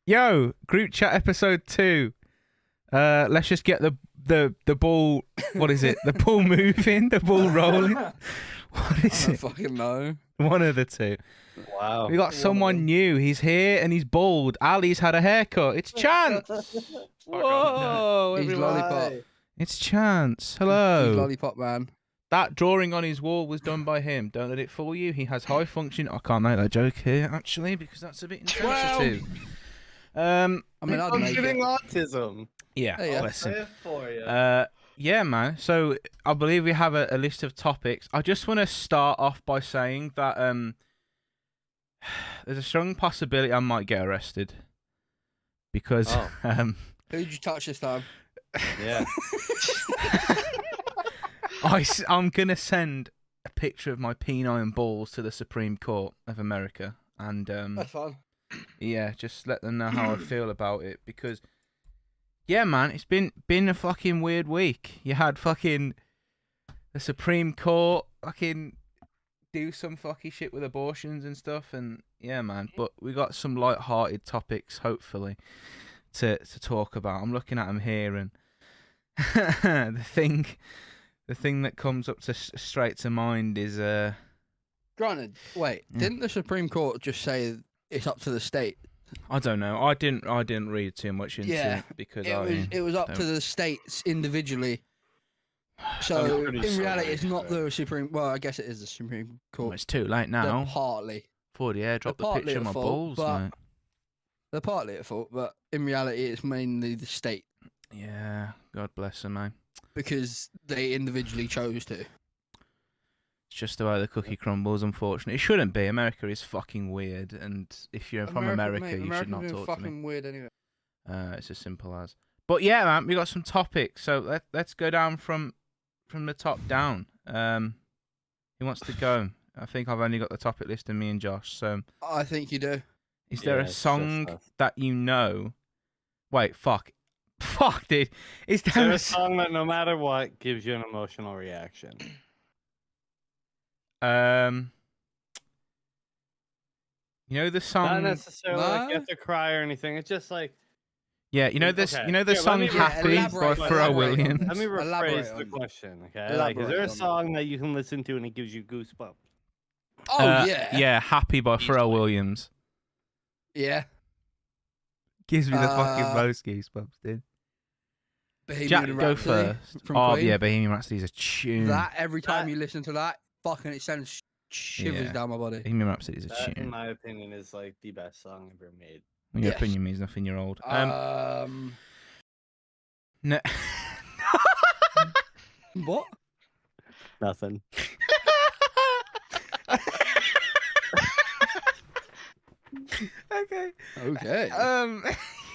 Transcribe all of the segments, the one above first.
Yo, group chat episode 2. Let's just get the ball. What is it? The ball moving, the ball rolling. What is I don't it? fucking know. One of the two. Wow. We got someone new. He's here and he's bald. Ali's had a haircut. It's Chance. Whoa, He's everyone. lollipop. It's Chance. He's Hello. lollipop man. That drawing on his wall was done by him. Don't let it fool you. He has high function. I can't make that joke here actually because that's a bit insensitive. I mean, I'd make Functioning it. autism. Yeah, Hey, yeah. bless him. Say it for you. Yeah, man. So I believe we have a list of topics. I just want to start off by saying that there's a strong possibility I might get arrested because Who'd you touch this time? Yeah. I'm gonna send a picture of my penile balls to the Supreme Court of America, and That's fun. yeah, just let them know how I feel about it because. Yeah, man, it's been a fucking weird week. You had fucking the Supreme Court fucking do some fucky shit with abortions and stuff, and yeah, man. But we got some light-hearted topics, hopefully, to talk about. I'm looking at them here, and the thing that comes up straight to mind is Granted, wait, Yeah. didn't the Supreme Court just say it's up to the state? I don't know. I didn't read too much into it because it was up to the states individually. So pretty in sure reality, it's it's not the Supreme. Well, I guess it is the Supreme well, Court. it's too late They're now. partly, For the airdrop the partly picture of at my fault, balls, but- mate. they're partly at fault, but in reality, it's mainly the state Yeah, God bless them, man. because they individually chose to. It's just the way the cookie crumbles, unfortunately. It shouldn't be. America is fucking weird, and if you're from America, mate, you should not America's talk to me. fucking weird anyway. It's as simple as. But yeah, man, we got some topics, so let's go down from the top down. Who wants to go? I think I've only got the topic list of me and Josh. So, I think you do. is there Yeah, a it's just song us. that you know? Wait, fuck, dude. Is there There's a song that no matter what gives you an emotional reaction. You know the Not song? necessarily like you No? have to cry or anything. It's just like Yeah, you know this. Okay. You know the Here, let song me- "Happy" by elaborate- Pharrell elaborate on Williams. let me Elaborate rephrase the on- question. Okay, like elaborate is there a on it. song that you can listen to and it gives you goosebumps? Oh yeah, Yeah, "Happy" by Pharrell Easily. Williams. yeah. Gives me the fucking Uh, most goosebumps, dude. Bohemian Jack, go Rhapsody first. from Oh Queen. yeah, Bohemian Rhapsody's a tune. That every time That- you listen to that, fucking it sends shivers Yeah. down my body. Bohemian Rhapsody's a That, in tune. my opinion, is like the best song ever made. Well, your Yes. opinion means nothing. You're old. No. What? Nothing. Okay. Okay.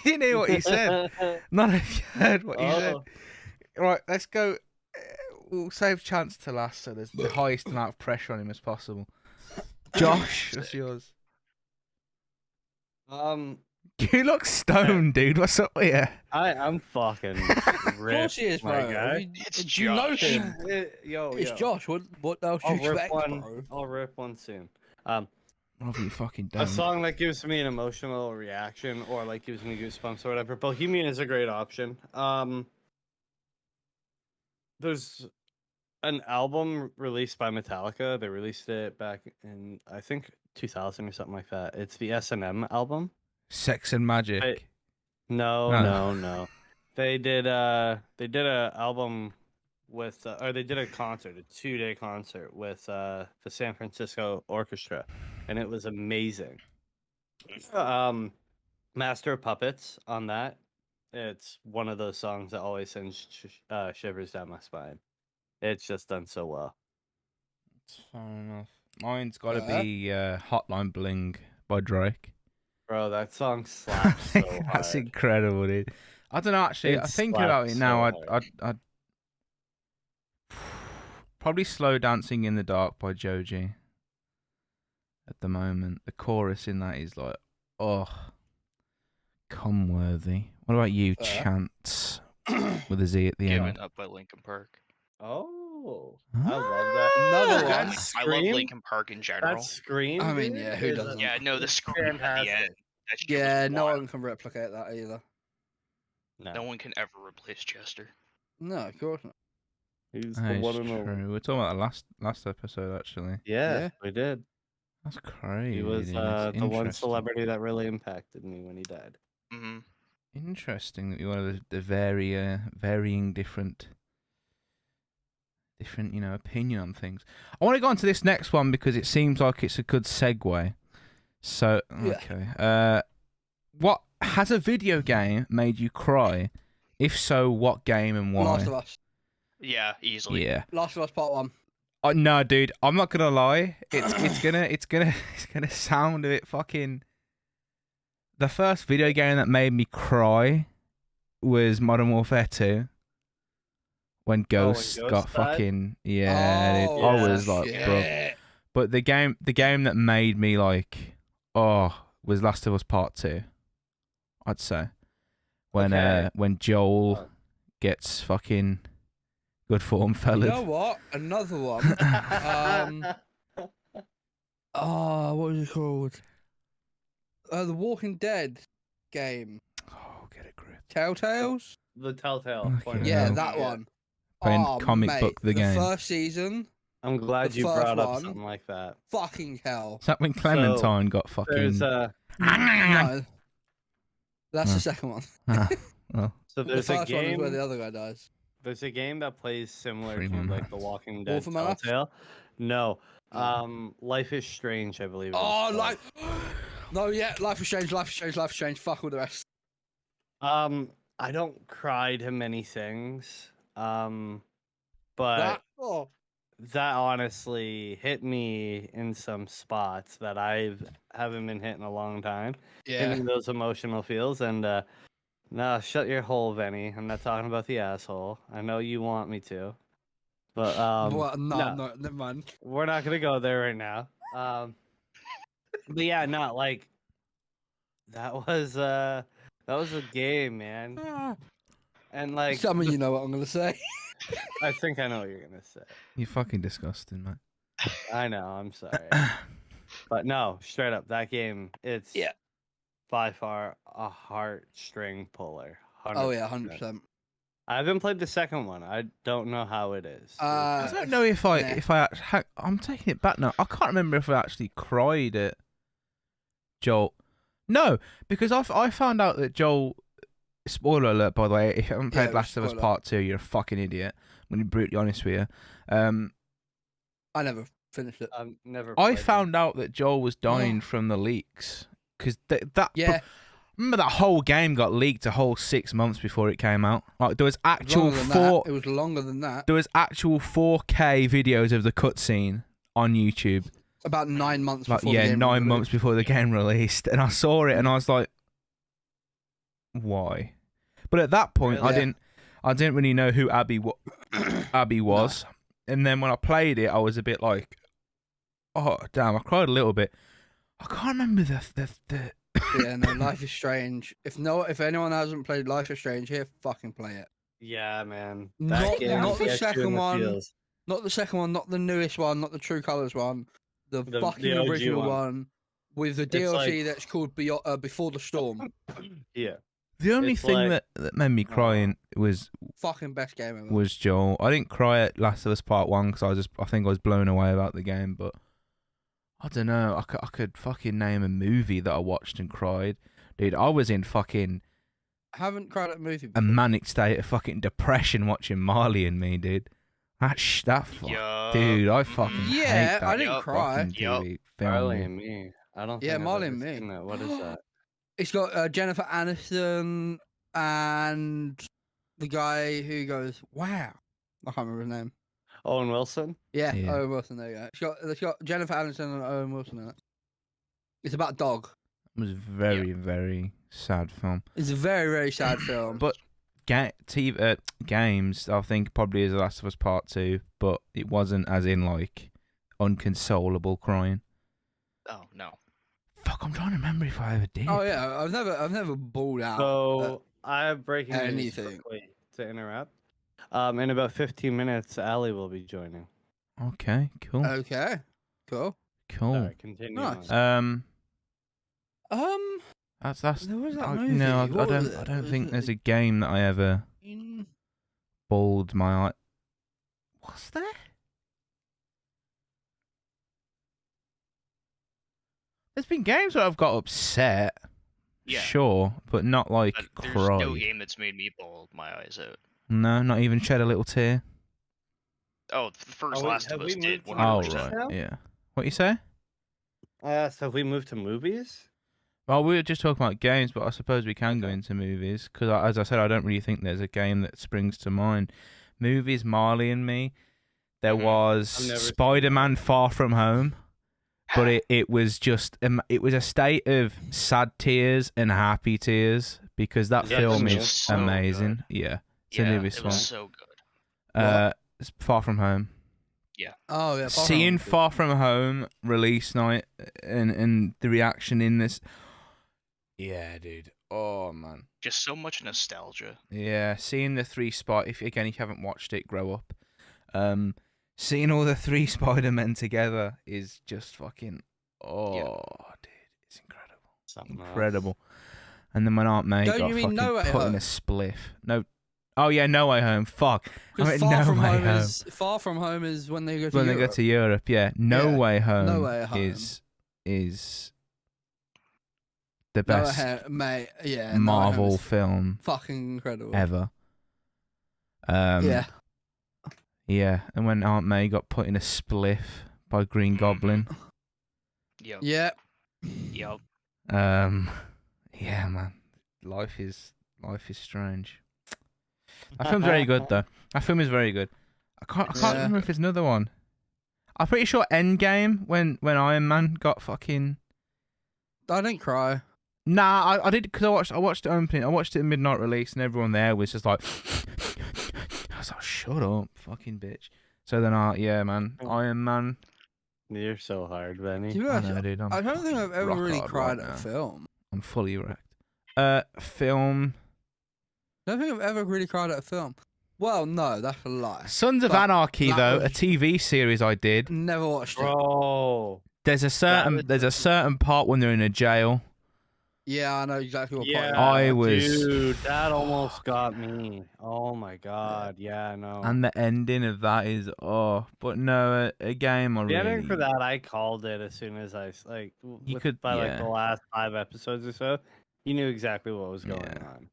You knew what he said. None of you heard what he said. Oh, Right, let's go. We'll save Chance to last, so there's the highest amount of pressure on him as possible. Josh, what's yours? You look stoned, dude. What's up with you? I'm fucking Of ripped, course he is, my bro. guy. It's Do you know Josh. him? Yo, It's Josh. What else do I'll you rip expect, one. bro? I'll rip one soon. What you fucking A done? song that gives me an emotional reaction or like gives me goosebumps or whatever. Bohemian is a great option. There's an album released by Metallica. They released it back in I think 2000 or something like that. It's the S&M album. Sex and Magic. No, No. no. They did a album with or they did a concert, a 2-day concert with the San Francisco Orchestra, and it was amazing. Master of Puppets on that. It's one of those songs that always sends shivers down my spine. It's just done so well. Fair enough. Mine's got to Uh-huh. be Hotline Bling by Drake. Bro, that song slaps so hard. That's incredible, dude. I don't know, actually. It I think about it slaps now. so I'd probably Slow Dancing in the Dark by Joji. At the moment, the chorus in that is like, oh, come worthy. What about you, Chance? With a Z at the Giving end. Up by Linkin Park. Oh, I love that. Another one. That I love Scream? Linkin Park in general. That Scream. I mean, dude, yeah, who is doesn't? Yeah, no, the scream at the fantastic. end. That shit Yeah, was no wild. one can replicate that either. No one can ever replace Chester. No, of course not. He's That the is one and true. only. We were talking about the last episode actually. Yeah, Yeah. we did. That's crazy. He was dude. It's the one interesting. celebrity that really impacted me when he died. Mm-hmm. Interesting that you want the varying different opinion on things. I want to go on to this next one because it seems like it's a good segue. So Yeah. okay, what has a video game made you cry? If so, what game and why? Last of Us. Yeah, easily. Yeah. Last of Us Part 1. No, dude, I'm not gonna lie. It's gonna sound a bit fucking. The first video game that made me cry was Modern Warfare 2. When Ghost Ghost got died? fucking dude, I was like, yeah. bro. But the game that made me like, was Last of Us Part 2. I'd say when Okay. when Joel Oh. gets fucking good form You fellas. know what? Another one. Oh, what was it called? The Walking Dead game. Oh, get a grip. Telltales? The Telltale. Okay. point of Yeah, No. that yeah. one. Playing Oh, comic mate, book the game. first season, I'm glad The you first brought up one- something like that. fucking hell. Is that when Clementine got There's fucking? No. That's No. the second one. Ah, well, so The there's a first one is where game. the other guy dies. There's a game that plays similar Three to more like The months. Walking Dead Wolf Among Us? Telltale. No. Oh. Life is Strange, I believe. Oh, it's like. No, yeah, Life is Strange, Life is Strange, Life is Strange. Fuck all the rest. called. I don't cry to many things. But That, oh. that honestly hit me in some spots that haven't been hit in a long time. Yeah. Hitting those emotional feels and no, shut your hole, Venny. I'm not talking about the asshole. I know you want me to. But Well, no, no. never mind. We're not gonna go there right now. But yeah, no, like that was a game, man. And like Some of you know what I'm gonna say. I think I know what you're gonna say. you're fucking disgusting, man. I know, I'm sorry. But no, straight up, that game, it's Yeah. by far a heartstring puller. 100%. Oh yeah, 100%. I haven't played the second one. I don't know how it is. I don't know if I Nah. I'm taking it back now. I can't remember if I actually cried at Joel. No, because I found out that Joel. Spoiler alert, by the way. If you haven't Yeah, played Last of Us spoiler. Part 2, you're a fucking idiot. I'm gonna be brutally honest with you. I never finished it. I've never. I played found out that Joel was dying from the leaks because that. Yeah. Remember that whole game got leaked a whole 6 months before it came out. Like there was actual Longer than that. It was longer than that. There was actual 4K videos of the cutscene on YouTube. About 9 months Like before the game 9 was months before the game released, and I saw it and I was like, why? But at that point, Really? I didn't really know who Abby was, and then when I played it, I was a bit like, oh damn, I cried a little bit. I can't remember the Yeah, no, Life is Strange. If anyone hasn't played Life is Strange, here, fucking play it. Yeah, man. Not- game not the gets you in second the one. feels. Not the second one, not the newest one, not the True Colors one. The fucking the OG original one. one with the It's DLC like- that's called Before the Storm. Yeah. The only It's thing like- that made me cry was Fucking best game ever. Joel. I didn't cry at Last of Us Part 1 because I think I was blown away about the game, but I don't know. I could fucking name a movie that I watched and cried. Dude, I was in fucking I haven't cried at a movie a before. manic state of fucking depression watching Marley and Me, dude. That fuck, Yup. dude, I fucking Yeah, hate that I didn't Yup. cry. fucking Yup. TV film. Marley and Me. I don't. Yeah, think I've Marley ever and Me. seen that. What is that? It's got Jennifer Aniston and the guy who goes, wow. I can't remember his name. Owen Wilson. Yeah, Yeah. Owen Wilson, there you go. It's got Jennifer Aniston and Owen Wilson in it. It's about a dog. It was a very, very sad film. It's a very, very sad film. But games, I think probably is The Last of Us Part 2, but it wasn't as in like unconsolable crying. Oh no. Fuck, I'm trying to remember if I ever did. Oh yeah, I've never bawled out. So I have breaking news anything. quickly to interrupt. In about 15 minutes, Allie will be joining. Okay, cool, Okay, cool. cool. Sorry, continue. Nice. on. That's There was that movie. no, I What was don't. I it? don't Was think it there's a game that I ever in- bawled my eye. What's there? There's been games where I've got upset. Yeah. Sure, but not like But there's cried. no game that's made me bawl my eyes out. No, not even shed a little tear. Oh, the first wait, Last have of we Us did. moved to 100%. Oh right, now? yeah. What you say? So have we moved to movies? Well, we were just talking about games, but I suppose we can go into movies because, as I said, I don't really think there's a game that springs to mind. Movies, Marley and Me. There Mhm. was I've never seen Spider-Man: Far From Home, but it was just it was a state of sad tears and happy tears because that Yeah, film it's is so amazing. Yeah, it's a yeah, newest it one. was so good. It's Far From Home. Oh yeah. Seeing Far From Home release night and the reaction in this. Yeah, dude. Oh man. Just so much nostalgia. Yeah, seeing the three if you haven't watched it, grow up. Seeing all the three Spider-Men together is just fucking dude, it's incredible. Something else. Incredible. And then when Aunt May Don't got you mean fucking No Way put in Home? a spliff. No. Oh yeah, No Way Home. Fuck. I Because meant Far No From Way Home Home. is Far From Home is when they go to When Europe. they go to Europe, yeah. No Yeah, Way Home. No Way Home. is the No Way best Home, mate. Yeah. No Way Home Marvel is film fucking incredible. ever. Yeah. Yeah, and when Aunt May got put in a spliff by Green Goblin. Yep. Yeah. Yep. Yeah, man. Life is strange. That film's very good though. That film is very good. I can't Yeah. remember if there's another one. I'm pretty sure Endgame when Iron Man got fucking. I didn't cry. Nah, I did because I watched the opening. I watched it at midnight release, and everyone there was just like, I was like, "Shut up, fucking bitch." So then, yeah, man, Iron Man. You're so hard, Benny. To be I honest, know, dude. I don't think I've ever rock really hard cried right at a now. film. I'm fully wrecked. Film. I don't think I've ever really cried at a film. Well, no, that's a lie. Sons of But Anarchy, that though, was- a TV series I did. Never watched it. Bro. There's a certain part when they're in a jail. Yeah, I know exactly what Yeah, part. I was- Dude, that almost got me. Oh my god. Yeah, no. And the ending of that is but no, a game I The really. ending for that, I called it as soon as I by like the last 5 episodes or so. You knew exactly what was going Yeah. on.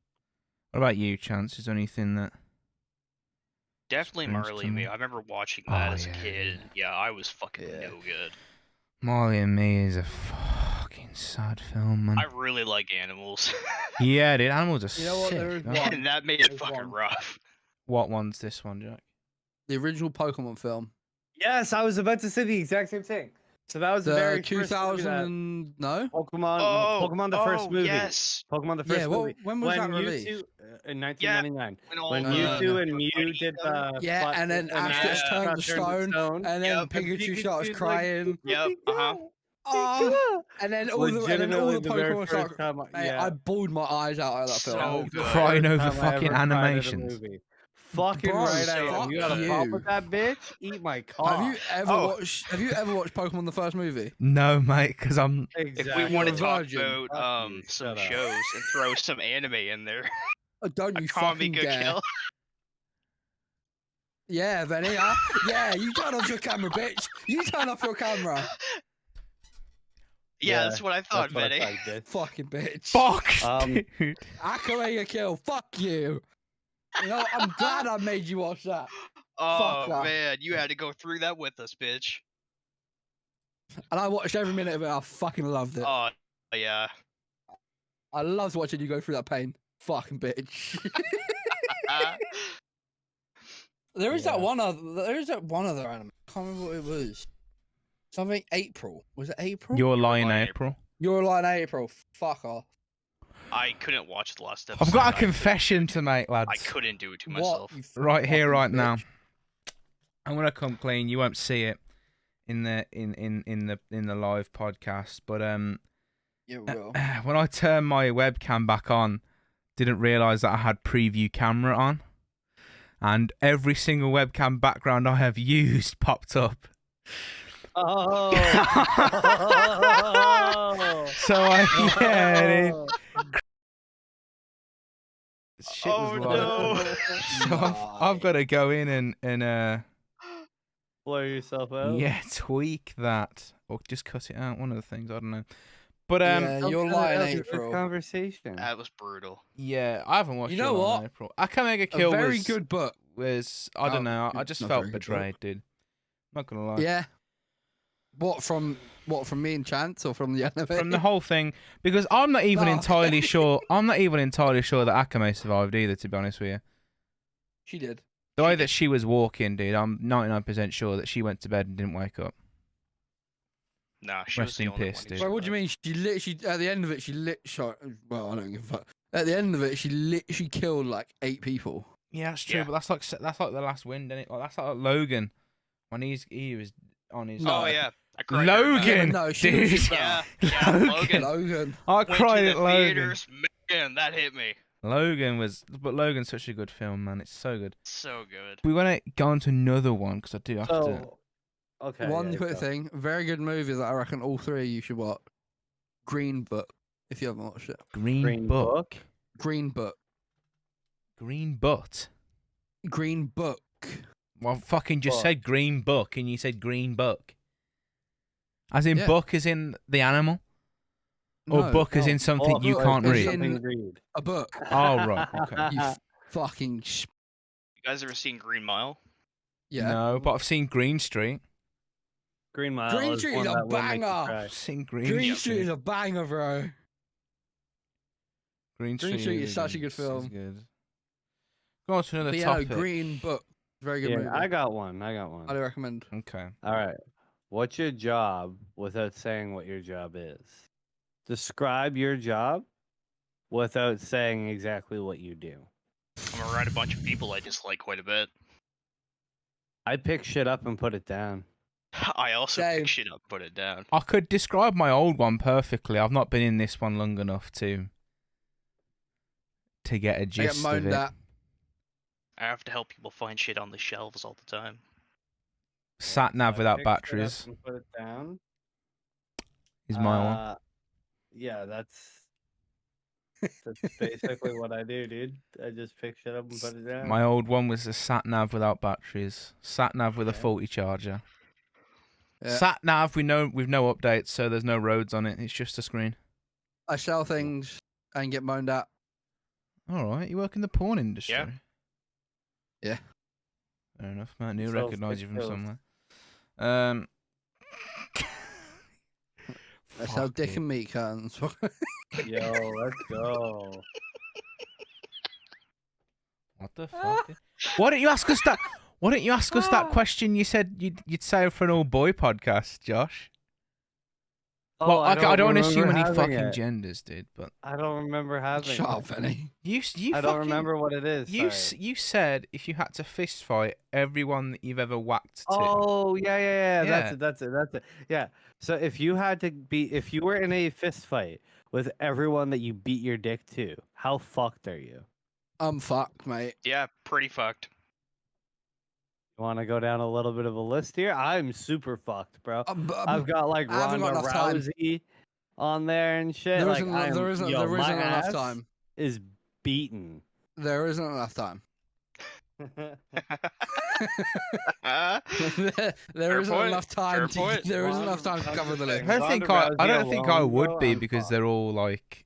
What about you, Chance? Is there anything that? Definitely Springs Marley to and me. Me. I remember watching that as a yeah, kid. dude. And yeah, I was fucking Yeah. no good. Marley and Me is a fucking sad film, man. I really like animals. Yeah, dude, animals are You know what, sick. there is though. one. and that made it There's fucking one. rough. What one's this one, Jack? The original Pokemon film. Yes, I was about to say the exact same thing. So that was the The very first 2000 movie that and... No? Pokemon the first movie. Yes. Pokemon the first Yeah, movie. when was that Mewtwo, released? in 1999. When all When No, Mewtwo no, no. and Mew did Yeah, but- and then Ash gets turned to stone, and then Yep. Pikachu starts Pikachu's crying. Yep, uh-huh. Oh, and then all the Legitimately the very Pokemon first start. time Mate, yeah. I bawled my eyes out at that So film. good. Crying over Time I fucking ever cried at a animations. movie. Fucking Bro, right I am. fuck You got a problem you. with that bitch? Eat my cock. Have you ever Oh. watched? Have you ever watched Pokemon the first movie? No, mate, because I'm. If Exactly. we want to You're a talk virgin. about Fuck you, some shut up. shows and throw some anime in there, Oh, don't you Akame fucking ga dare! Kill. Yeah, Benny. Huh? Yeah, you turn off your camera, bitch. You turn off your camera, Yeah, that's what I thought, That's what I Benny. thought, dude. fucking bitch. Fuck, dude. Akame Kill. Fuck you. You know, I'm glad I made you watch that. Oh off. man, you had to go through that with us, bitch. And I watched every minute of it. I fucking loved it. Oh yeah. I loved watching you go through that pain. Fucking bitch. There is that Yeah. one other. There is that one other anime. I can't remember what it was. Something April. Was it April? You're lying, lying, April. You're like April. Fuck off. I couldn't watch the last episode. I've got a I couldn't- confession to make, lads. I couldn't do it to What? myself. you Right here, fucking right now. bitch. I'm gonna come clean. You won't see it in the live podcast, but You will. when I turned my webcam back on, didn't realise that I had preview camera on, and every single webcam background I have used popped up. Oh. So yeah, dude. Shit was Oh, like. no. So I've got to go in and Blow yourself out. yeah, tweak that or just cut it out. One of the things, I don't know. But Yeah, Don't you're cut it lying, out of the April. Conversation. That was brutal. yeah, I haven't watched You know it all in what? April. Akamega A Kill very was good book. I don't Oh, know. I just not felt very good book. betrayed, dude. Not gonna lie. Yeah. What from me and Chance or from the anime? From the whole thing, because I'm not even Oh, entirely okay. sure. I'm not even entirely sure that Akame survived either. To be honest with you, She did. the way that she was walking, dude, I'm 99% sure that she went to bed and didn't wake up. Nah, she Rest was the in only peace, one. dude. Well, what do you mean? She literally at the end of it, she well, I don't give a fuck. At the end of it, she literally killed like 8 people. Yeah, that's true. Yeah. But that's like the last wind, isn't it? Like that's like Logan when he was on his. No. Oh yeah, I cried during that. Logan, no, she dude. was Yeah, Logan. Logan. Logan. I Went cried to at the Logan. theaters, man. That hit me. But Logan's such a good film, man. It's so good. So good. We want to go on to another one because I do have to. So, okay. One yeah, quick go. thing, very good movie that I reckon all 3 of you should watch. Green Book, if you haven't watched it. Green Book. Green Book. Green Butt. Green Book. Well, fucking just Book. said Green Book and you said Green Book. As in Yeah. book as in the animal? Or No, book as no, in something you book can't as read? in- Something to read. a book. Oh, right. Okay. You fucking You guys ever seen Green Mile? yeah. No, but I've seen Green Street. Green Mile. Green is Street one is a that will make you banger. cry. I've seen Green, Green Street. Street is a banger, bro. Green Green Street is such a good is film. good. Go on to another But yeah, no, topic. Green Book. Very good Yeah, movie. I got one. Highly recommend. Okay. All right. What's your job without saying what your job is? Describe your job without saying exactly what you do. I'm around a bunch of people I dislike quite a bit. I pick shit up and put it down. I also Same. pick shit up and put it down. I could describe my old one perfectly. I've not been in this one long enough to get a I get gist of moaned it. at. I have to help people find shit on the shelves all the time. Sat nav So I without pick shit up batteries and put it down. is my one. Yeah, that's basically what I do, dude. I just pick shit up and put it down. My old one was a sat nav without batteries. Sat nav with a Okay. faulty charger. Yeah. Sat nav with no updates, so there's no roads on it. It's just a screen. I sell things and get moaned at. All right, you work in the porn industry. Yeah. Yeah. Fair enough, man. I knew Sells recognise you dick from pills. somewhere. I sell Fuck dick it. and meat curtains. Yo, let's go. What the fuck? Why don't you ask us that? Why don't you ask us that question? You said you'd say for an all boy podcast, Josh. Well, I don't want to assume remember any having fucking it. genders, dude. But I don't remember having Shut it. up, Benny. you I don't remember what it is. sorry. You said if you had to fist fight everyone that you've ever whacked to. Oh yeah. Yeah. That's it. Yeah. So if you were in a fist fight with everyone that you beat your dick to, how fucked are you? I'm fucked, mate. Yeah, pretty fucked. You want to go down a little bit of a list here? I'm super fucked, bro. I've got like I haven't Ronda got enough time. Rousey on there and shit. There like, isn't, I'm- there isn't, yo, there my isn't enough ass time. Is beaten. There isn't enough time. there Fair isn't point, enough time. fair To, point. there isn't enough time to cover the list. I don't think I would be because they're all like.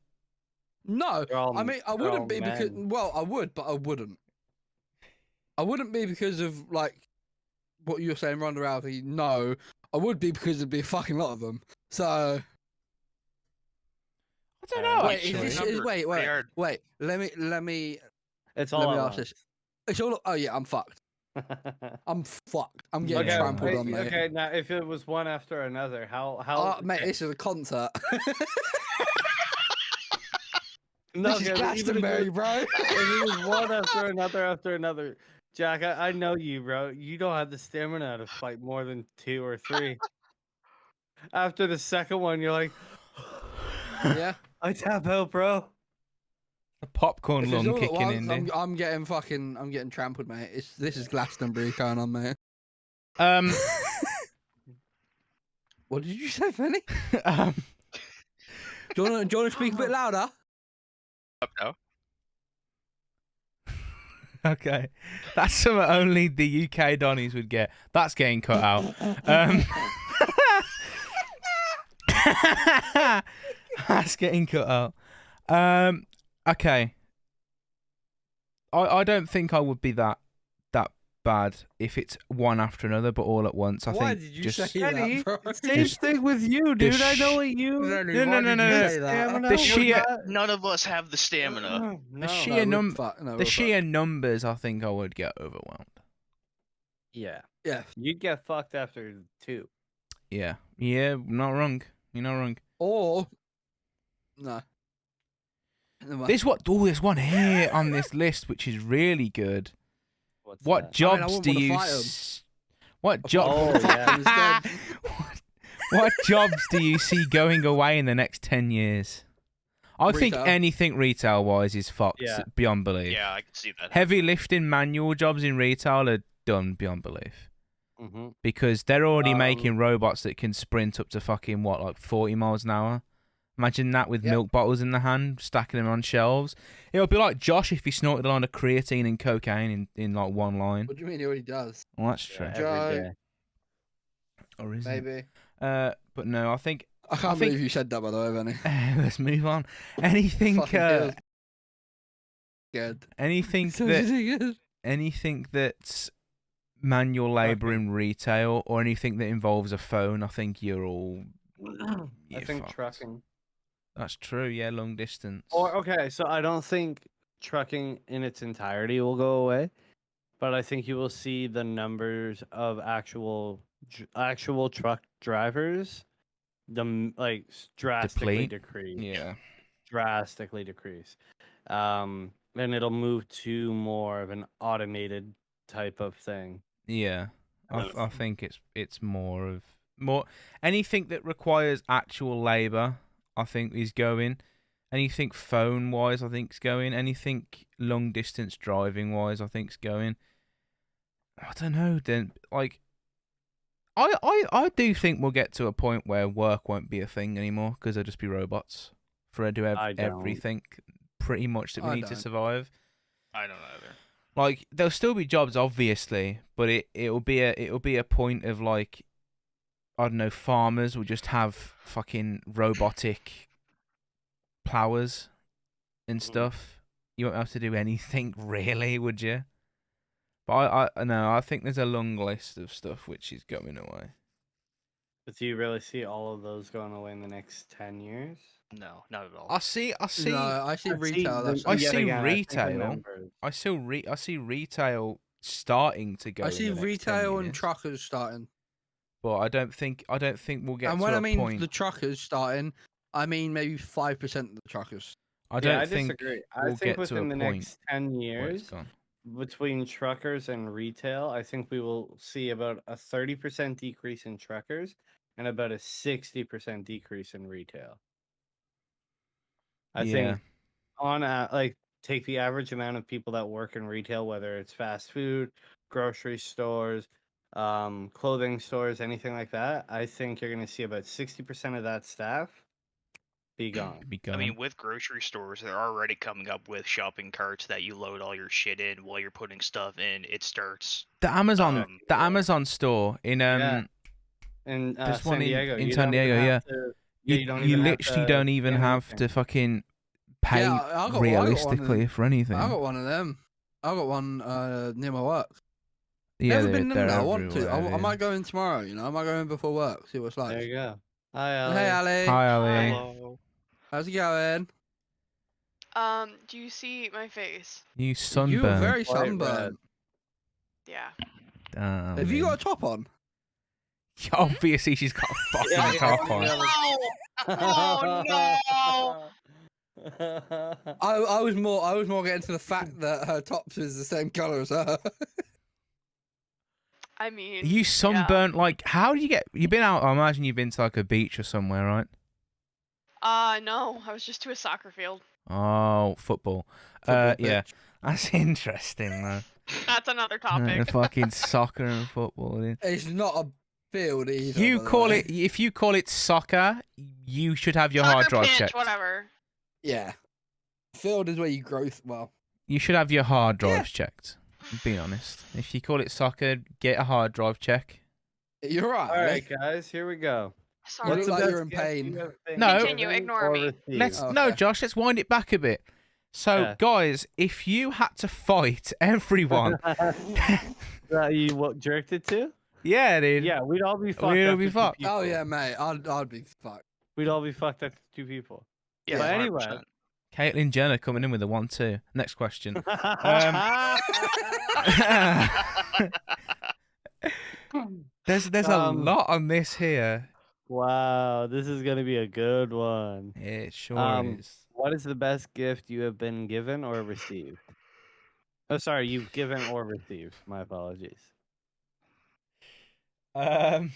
No, They're all- I mean I they're all wouldn't be because men. well I would, but I wouldn't. I wouldn't be because of like what you're saying, Ronda Rousey. No, I would be because there'd be a fucking lot of them. So I don't know. wait, actually. wait. Let me It's let all me at ask this. It's all. Oh yeah, I'm fucked. once. I'm fucked. I'm getting Yeah. trampled wait, on, mate. Okay, now if it was one after another, how? Mate, this is a concert. No, this is okay, but even if Glastonbury, it- bro. If it was one after another, Jack, I know you, bro. You don't have the stamina to fight more than 2 or 3. After the second one, you're like, Yeah. I tap out, bro. The popcorn If it's lung all at kicking in. once, dude. I'm getting trampled, mate. This is Glastonbury going on, mate. What did you say, Fanny? um, Do you want to speak a bit louder? Up now. okay, that's something only the UK Donnies would get. That's getting cut out. That's getting cut out. Okay. I don't think I would be that bad if it's one after another, but all at once. I Why think did you just say that, bro? Same Just thing with you, dude. I know what you. Fanny, No, why no, did no, you no, say that? the sheer None of us have the stamina. the No. sheer No, num no, the we're sheer numbers. I think I would get overwhelmed. Yeah. Yeah. You'd get fucked after 2. Yeah, not wrong. You're not wrong. Or no. Never mind. There's one here on this list which is really good. What's What that? jobs wouldn't do wanna you? fight 'em. What Oh, job? yeah. What jobs do you see going away in the next 10 years? I think Retail. anything retail wise is fucked Yeah. beyond belief. Yeah, I can see that. Heavy lifting manual jobs in retail are done beyond belief Mm-hmm. because they're already Um, making robots that can sprint up to fucking what, like 40 miles an hour. Imagine that with Yep. milk bottles in the hand, stacking them on shelves. It'll be like Josh if he snorted a line of creatine and cocaine in like one line. What do you mean he already does? Well, that's true. Every Joke. day. Or is it? Maybe. But no, I think. I can't think- believe you said that, by the way, Benny. Let's move on. Anything. Fucking feels good. Anything So that. ridiculous. Anything that's manual labour in retail or anything that involves a phone, I think you're all. I you're think fucked. trucking. That's true. Yeah, long distance. Or okay, so I don't think trucking in its entirety will go away, but I think you will see the numbers of actual truck drivers, drastically Deplete? decrease. Yeah. Drastically decrease. And it'll move to more of an automated type of thing. Yeah. Kind I think it's more anything that requires actual labour. I think is going. Anything phone wise, I think is going. Anything long distance driving wise, I think is going. I don't know. Then like, I do think we'll get to a point where work won't be a thing anymore because there'll just be robots for to do I don't. everything pretty much that we I need to don't. survive. I don't either. Like there'll still be jobs, obviously, but it'll be a point of like, I don't know, farmers will just have fucking robotic plowers and stuff. You won't have to do anything really, would you? But I no, I think there's a long list of stuff which is going away. But do you really see all of those going away in the next 10 years? No, not at all. I see No, I see retail. the- That's I yet see again, I think the retail. numbers- I see retail starting to go. I in see the next 10 retail and years, truckers starting. but I don't think we'll get And to when a I mean point. the truckers starting, I mean maybe 5% of the truckers. I don't I think disagree. I we'll think get to a within the point next 10 where it's years, gone. between truckers and retail, I think we will see about a 30% decrease in truckers and about a 60% decrease in retail. I think take the average amount of people that work in retail, whether it's fast food, grocery stores, clothing stores, anything like that. I think you're going to see about 60% of that staff be gone. Be gone. I mean, with grocery stores, they're already coming up with shopping carts that you load all your shit in while you're putting stuff in. It starts. the Amazon yeah. Amazon store in Yeah. In there's San one Diego, in you San don't even Diego, have to- you don't you even have literally to don't even scan have anything. to fucking pay Yeah, I got one realistically of for anything. I got one of them. I got one near my work. Yeah, Never they're, been in they're there. I want to. everywhere, I yeah. might go in tomorrow. I might go in before work. See what it's like. There you go. Hi, Hey, Ali. Ali. Hi, Ali. Hello. How's it going? Do you see my face? You You're sunburned. very Quite red. sunburned. Yeah. Damn, Have you man. got a top on? Obviously, she's got a fucking Yeah, top on. Oh no! I was more getting to the fact that her top is the same color as her. I mean, You yeah. sunburnt, like, how do you get... You've been out, I imagine you've been to, like, a beach or somewhere, right? No, I was just to a soccer field. Oh, football. Football Yeah. pitch. That's interesting, though. That's another topic. Fucking soccer and football. Dude. It's not a field either. You by the call way. it if you call it soccer, you should have your hard Soccer drive pitch, checked. whatever. Yeah. Field is where you grow. Well, You should have your hard Yeah. drives checked. Being honest, if you call it soccer, get a hard drive check. you're right. All right, guys, here we go. Sorry. look What's the like best you're in gift pain. you have been No. Continue, given ignore or me. received? Okay. No, Josh, let's wind it back a bit. So, Yeah. guys, if you had to fight everyone, That you what jerked it to? yeah, dude, Yeah, we'd all be fucked. We'd all up be to two fucked. people. Oh yeah, mate. I'd be fucked. We'd all be fucked up to 2 people. Yeah, But anyway. 100%. Caitlyn Jenner coming in with a 1-2. Next question. There's a lot on this here. Wow, this is gonna be a good one. It sure Um, is. What is the best gift you have been given or received? Oh, sorry, you've given or received. My apologies. I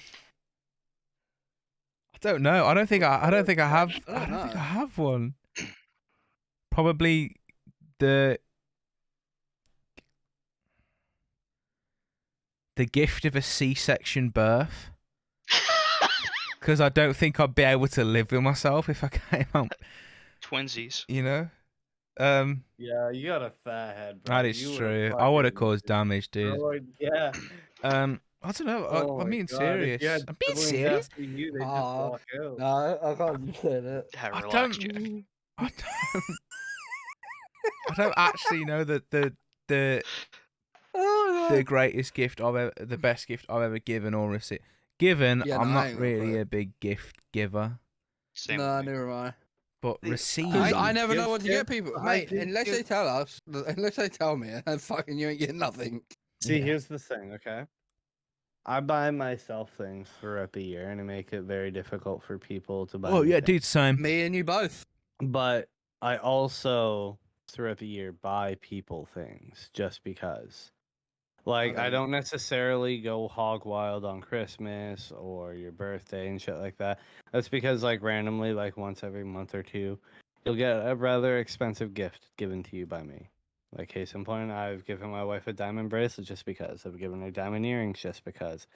don't know. I don't think I have. I I don't don't think know. I have one. Probably the gift of a C-section birth, because I don't think I'd be able to live with myself if I came out. Twinsies. You know. Yeah, you got a fat head, bro. That is You would've true. I would have fucking caused damage, dude. destroyed- Yeah. I don't know. Oh I'm my being God, if serious. you had I'm being siblings serious. after you, they'd just Aw, walk out. No, I can't say that. Yeah, I relax, don't- Jack. I don't actually know that the greatest gift I've ever, the best gift I've ever given or received. Given, Yeah, I'm no, I not ain't gonna really put it. a big gift giver, Same No, with me. neither am I. but The- received. Because I I never know give what to get gifts, people, I mate. give Unless they gifts. tell us, unless they tell me, and fucking you ain't getting nothing. See, Yeah. here's the thing, okay? I buy myself things throughout the year, and I make it very difficult for people to buy. Oh me yeah, things. dude, same. Me and you both. But I also, throughout the year, buy people things just because. Like, I don't necessarily go hog wild on Christmas or your birthday and shit like that. That's because, like, randomly, like, once every month or two, you'll get a rather expensive gift given to you by me. Like, case in point, I've given my wife a diamond bracelet just because. I've given her diamond earrings just because.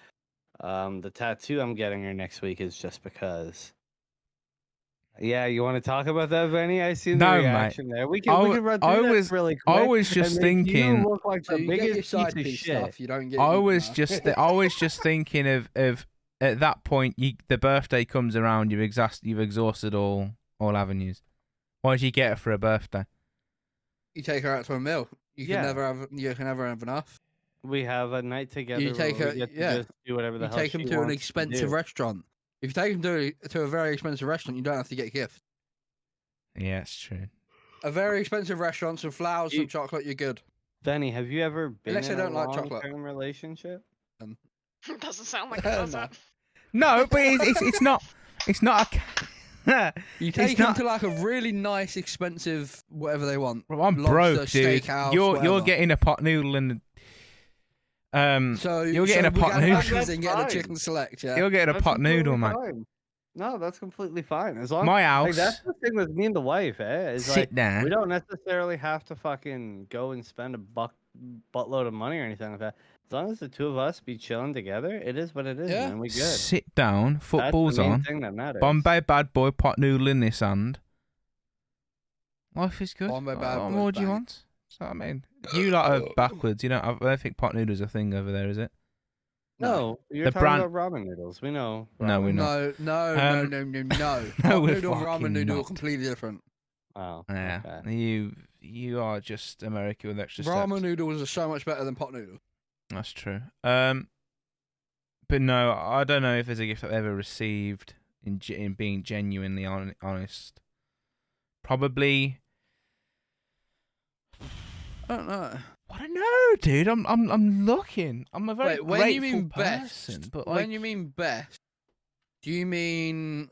The tattoo I'm getting her next week is just because. Yeah, you want to talk about that, Benny? I see the No, mate. reaction there. We I can w- run I through was- that really quick. I was just and make thinking- You look like So the you get your biggest side piece of piece shit. stuff. You don't get. I you was know. just thinking of at that point, the birthday comes around, you've exhausted all avenues. Why did you get it for a birthday? You take her out to a meal. You Yeah. can never have enough. We have a night together. You take where her- we get to yeah. just do whatever the You hell take them she to an wants expensive do. restaurant. If you take them to a very expensive restaurant, you don't have to get a gift. Yeah, it's true. A very expensive restaurant, some flowers, some You- chocolate, you're good. Benny, have you ever been Unless in I a don't like chocolate. long-term relationship? Doesn't sound like it No. doesn't. No, but it's not. It's not a. You It's take them not- to like a really nice, expensive, whatever they want. Bro, I'm Lobster, broke, dude. steakhouse, You're whatever. getting a pot noodle and So you're getting a we're pot going noodle. backwards and getting a That's chicken fine. select. Yeah. You're getting a That's pot noodle, completely mate. fine. No, that's completely fine. As long My like, house. that's the thing with me and the wife, Is Sit like down. we don't necessarily have to fucking go and spend a buttload of money or anything like that. As long as the two of us be chilling together, it is what it is, Yeah. man. We good. Sit down. That's Football's the main on. thing that matters. Bombay bad boy pot noodle in this hand. Life is good. Bombay bad What boy, more do you bang. want? So I mean, you lot are backwards. You don't. I don't think pot noodles a thing over there, is it? No, you're The talking brand- about ramen noodles. We know. No, we're ramen. not. No. Um, No. no, Hot we're noodle and ramen fucking noodle are not. completely different. Oh, Yeah. okay. You are just America with extra Ramen steps. noodles are so much better than pot noodles. That's true. But no, I don't know if there's a gift I've ever received in being genuinely honest. Probably. I don't know. I don't know, dude. I'm looking. I'm a very Wait, when you grateful mean person, best, but when like, you mean best, do you mean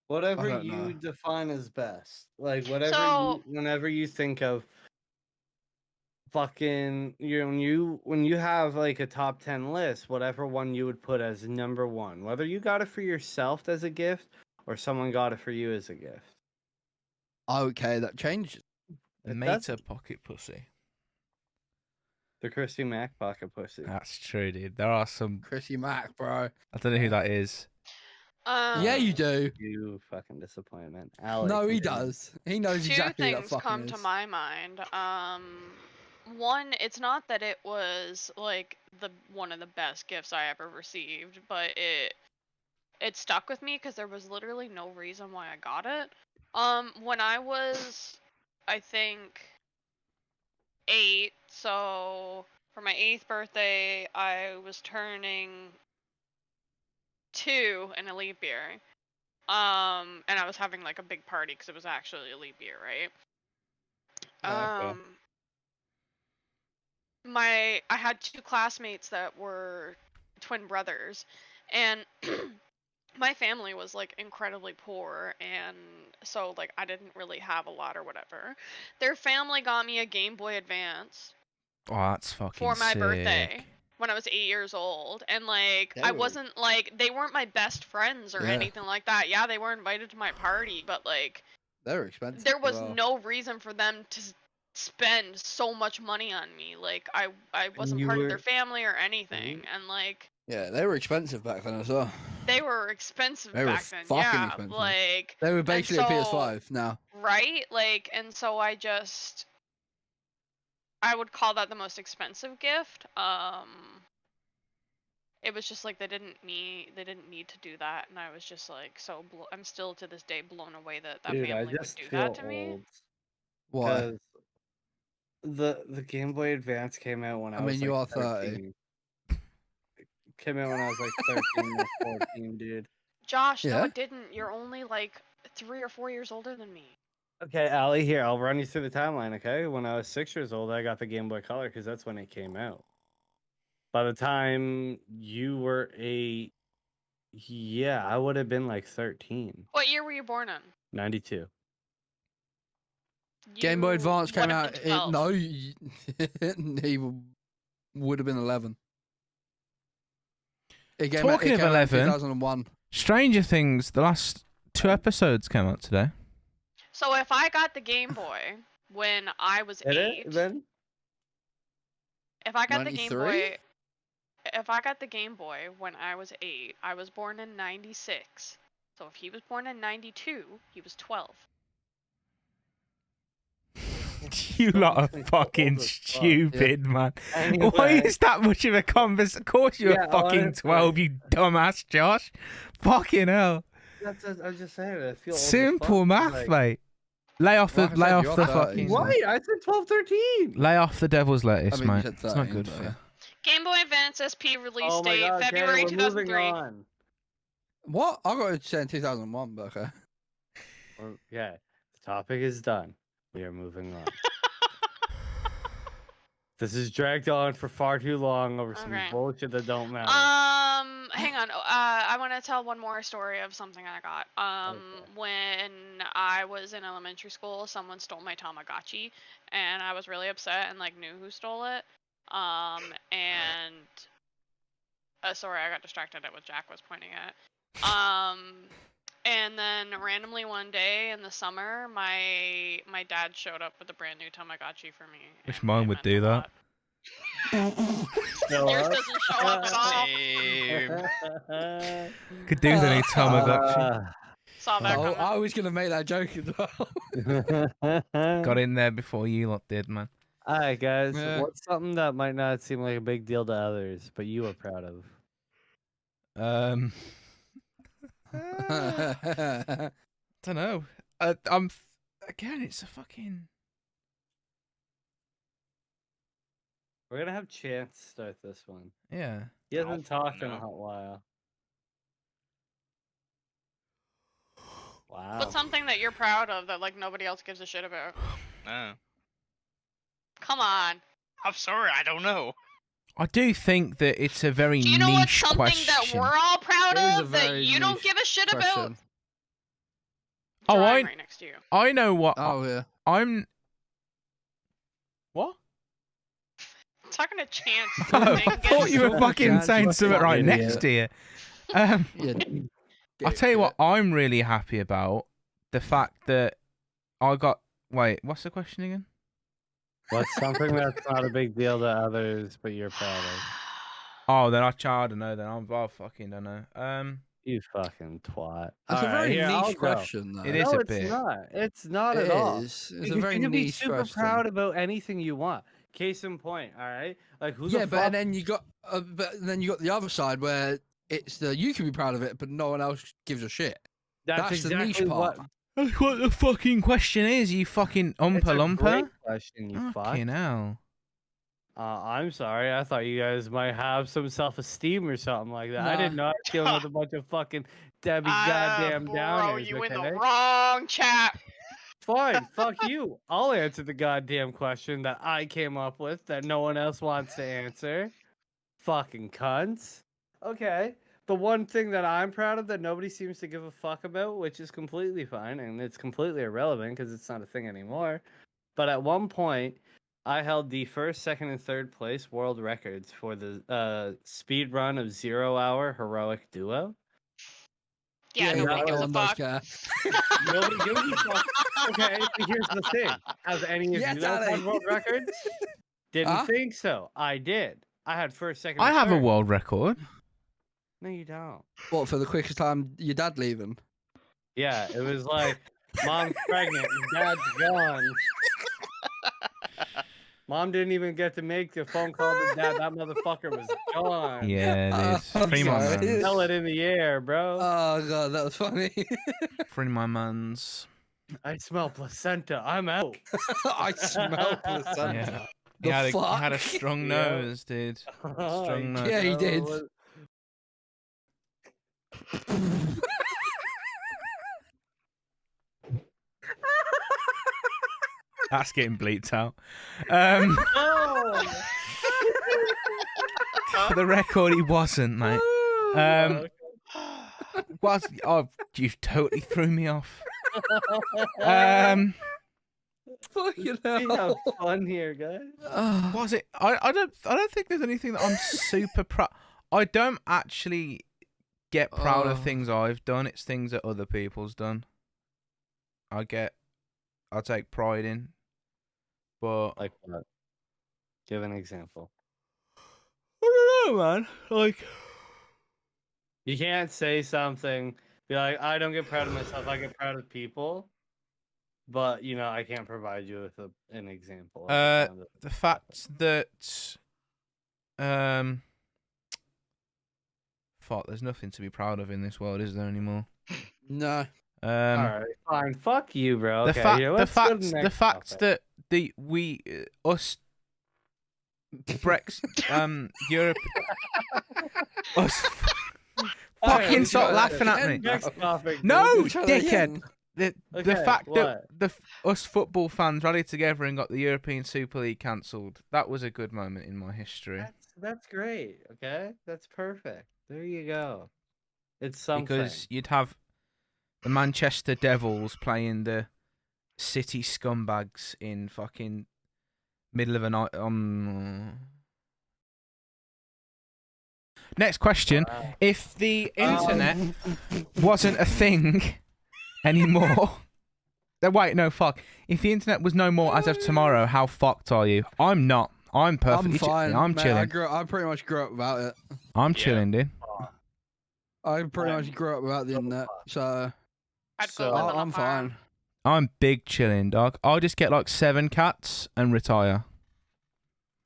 Whatever don't you know. define as best, like whatever, So- whenever you think of fucking, when you have like a top 10 list, whatever one you would put as number one, whether you got it for yourself as a gift or someone got it for you as a gift. okay? That changes. That's- meta pocket pussy. The Christy Mac pocket pussy. That's true, dude. There are some. Chrissy Mac, bro. I don't know who that is. Yeah, you do. You fucking disappointment. Alex. No, he does. He knows Two exactly who that things fucking come is. to my mind. One, it's not that it was like one of the best gifts I ever received, but it stuck with me because there was literally no reason why I got it. When I was, I think, 8, so for my 8th birthday, I was turning 2 in a leap year. And I was having like a big party because it was actually a leap year, right? Okay. I had 2 classmates that were twin brothers, and my family was like incredibly poor, and so like I didn't really have a lot or whatever. Their family got me a Game Boy Advance Oh, that's fucking for my sick. birthday when I was 8 years old, and like I wasn't like, they weren't my best friends or Yeah. anything like that. Yeah, they were invited to my party, but like They're expensive. there was as well. no reason for them to spend so much money on me. Like I wasn't you part of were- their family or anything, and like Yeah, they were expensive back then as well. they were expensive They were back then. fucking Yeah, expensive. like They were basically so- a PS5 now. right, like, and so I would call that the most expensive gift. It was just like they didn't need to do that, and I was just like I'm still to this day blown away that Dude, family I would just do feel that to me. old. Why? 'Cause the Game Boy Advance came out when I I was mean, you like are 30. 13. It came out when I was like 13 or 14, dude. Josh, no, Yeah? it didn't. You're only like 3 or 4 years older than me. Okay, Allie, here, I'll run you through the timeline, okay? When I was 6 years old, I got the Game Boy Color because that's when it came out. By the time you were 8, yeah, I would have been like 13. What year were you born in? 92. Game Boy You Advance came would have out. been 12. No, he would have been 11. It came Talking out, of 11, 2001. Stranger Things, the last 2 episodes came out today. So if I got the Game Boy when I was Did 8, it then? if I got the Game 93? Boy, if I got the Game Boy when I was 8, I was born in 96. So if he was born in 92, he was 12. You lot are Something fucking old as fuck. stupid, man. Why Anyway. is that much of a conversation? Of course you're Yeah, fucking honestly. 12, you dumbass, Josh. Fucking hell. I'm just saying, I feel old as Simple fuck, math, like- mate. Lay off Like I the, lay said, off you're the 30, fucking. so- Why? I said 12, 13. Lay off the devil's lettuce, I mean, you mate. said It's not 13, good but for yeah. you. Game Boy Advance SP release Oh my date god, February okay, we're moving 2003. on. What? I got it say in 2001, but okay. Okay, the topic is done. We are moving on. This is dragged on for far too long over some Okay. bullshit that don't matter. Hang on. I want to tell one more story of something I got. Okay. When I was in elementary school, someone stole my Tamagotchi, and I was really upset and like knew who stole it. And sorry, I got distracted at what Jack was pointing at. And then randomly one day in the summer, my dad showed up with a brand new Tamagotchi for me. Wish and mine it would meant do a that. lot. Yours doesn't show up at all. Same. Could do with any Tamagotchi. Saw that coming. I was going to make that joke as well. Got in there before you lot did, man. Alright, guys. Yeah. What's something that might not seem like a big deal to others, but you are proud of? Don't know. I'm again. It's a fucking. We're gonna have Chance start this one. Yeah. He hasn't fucking talked in a know. hot while. Wow. What's something that you're proud of that like nobody else gives a shit about? Oh. Come on. I'm sorry, I don't know. I do think that it's a very Do you know what's niche something question. that we're all proud It is a of that very you don't niche give a shit about? Question. Oh, Drawing I- right next to you. I know what Oh, yeah. I'm. What? I'm talking to Chance. Oh, Dang I it. thought you were Chance, fucking Chance, saying you something fucking right idiot. next to you. Yeah. I'll tell you what I'm really happy about. The fact that I got... Wait, what's the question again? What's something that's not a big deal to others, but you're proud of? Oh, then I don't know. Then I fucking don't know. You fucking twat. That's a Alright, very here, I'll niche go. question, though. It is No, a it's bit. not. It's not It at all. is. It's a Because very you can be niche super question. proud about anything you want. Case in point, all right? Like who Yeah, the but fuck? and then you got, the other side where it's you can be proud of it, but no one else gives a shit. That's the niche exactly part. what. That's what the fucking question is, you fucking It's umpa a great lumper. question, you Fucking fuck. hell. I'm sorry. I thought you guys might have some self-esteem or something like that. I didn't Nah. know I was dealing with a bunch of fucking Debbie goddamn Bro, downers. you in the Okay? wrong chat. Fine, fuck you. I'll answer the goddamn question that I came up with that no one else wants to answer. Fucking cunts. Okay. The one thing that I'm proud of that nobody seems to give a fuck about, which is completely fine and it's completely irrelevant because it's not a thing anymore. But at one point, I held the first, second, and third place world records for the speed run of 0 Hour Heroic Duo. Yeah, nobody that gives a one does fuck. care. Nobody gives a fuck. Okay, but here's the thing. Have any of Yes, you guys Ali. had world records? Didn't Huh? think so. I did. I had first, second, I and have a third. world record. No, you don't. What, for the quickest time your dad leaving? Yeah, it was like, mom's pregnant, dad's gone. Mom didn't even get to make the phone call to dad. That motherfucker was gone. Yeah, it is. I'm Free my sorry. mans. Smell it in the air, bro. Oh god, that was funny. Free my mans. I smell placenta. I'm out. I smell placenta. Yeah. The He had a fuck? strong Yeah. nose, dude. Strong nose. Yeah, he did. That's getting bleeped out. No. For the record, he wasn't, mate. You've totally threw me off. Fucking We have hell. fun here, guys. Was it? I don't think there's anything that I'm super proud. I don't actually get proud of Oh. things I've done. It's things that other people's done. I take pride in. But Like what? Give an example. I don't know, man. Like, You can't say something, be like, I don't get proud of myself. I get proud of people. But, you know, I can't provide you with an example. of a time that- the fact that fuck, there's nothing to be proud of in this world, is there anymore? No. All right, fine. Fuck you, bro. The Okay, fact, here, the let's go to fact, the next fact topic. that us Europe, us Alright, fucking let's stop go. laughing at me. Next topic. No, dude. Try that dickhead. again. The Okay, fact what? that us football fans rallied together and got the European Super League cancelled, that was a good moment in my history. That's great. Okay, that's perfect. There you go. It's something. Because you'd have the Manchester Devils playing the City scumbags in fucking middle of a night. Next question: Wow. if the internet wasn't a thing anymore, wait, no, fuck. If the internet was no more as of tomorrow, how fucked are you? I'm not. I'm perfectly. I'm fine. I'm mate. chilling. I pretty much grew up without it. I'm Yeah. chilling, dude. I pretty I'm much grew up without the so internet, so I'd So- go live on a I'm farm. fine. I'm big chilling, dog. I'll just get like 7 cats and retire.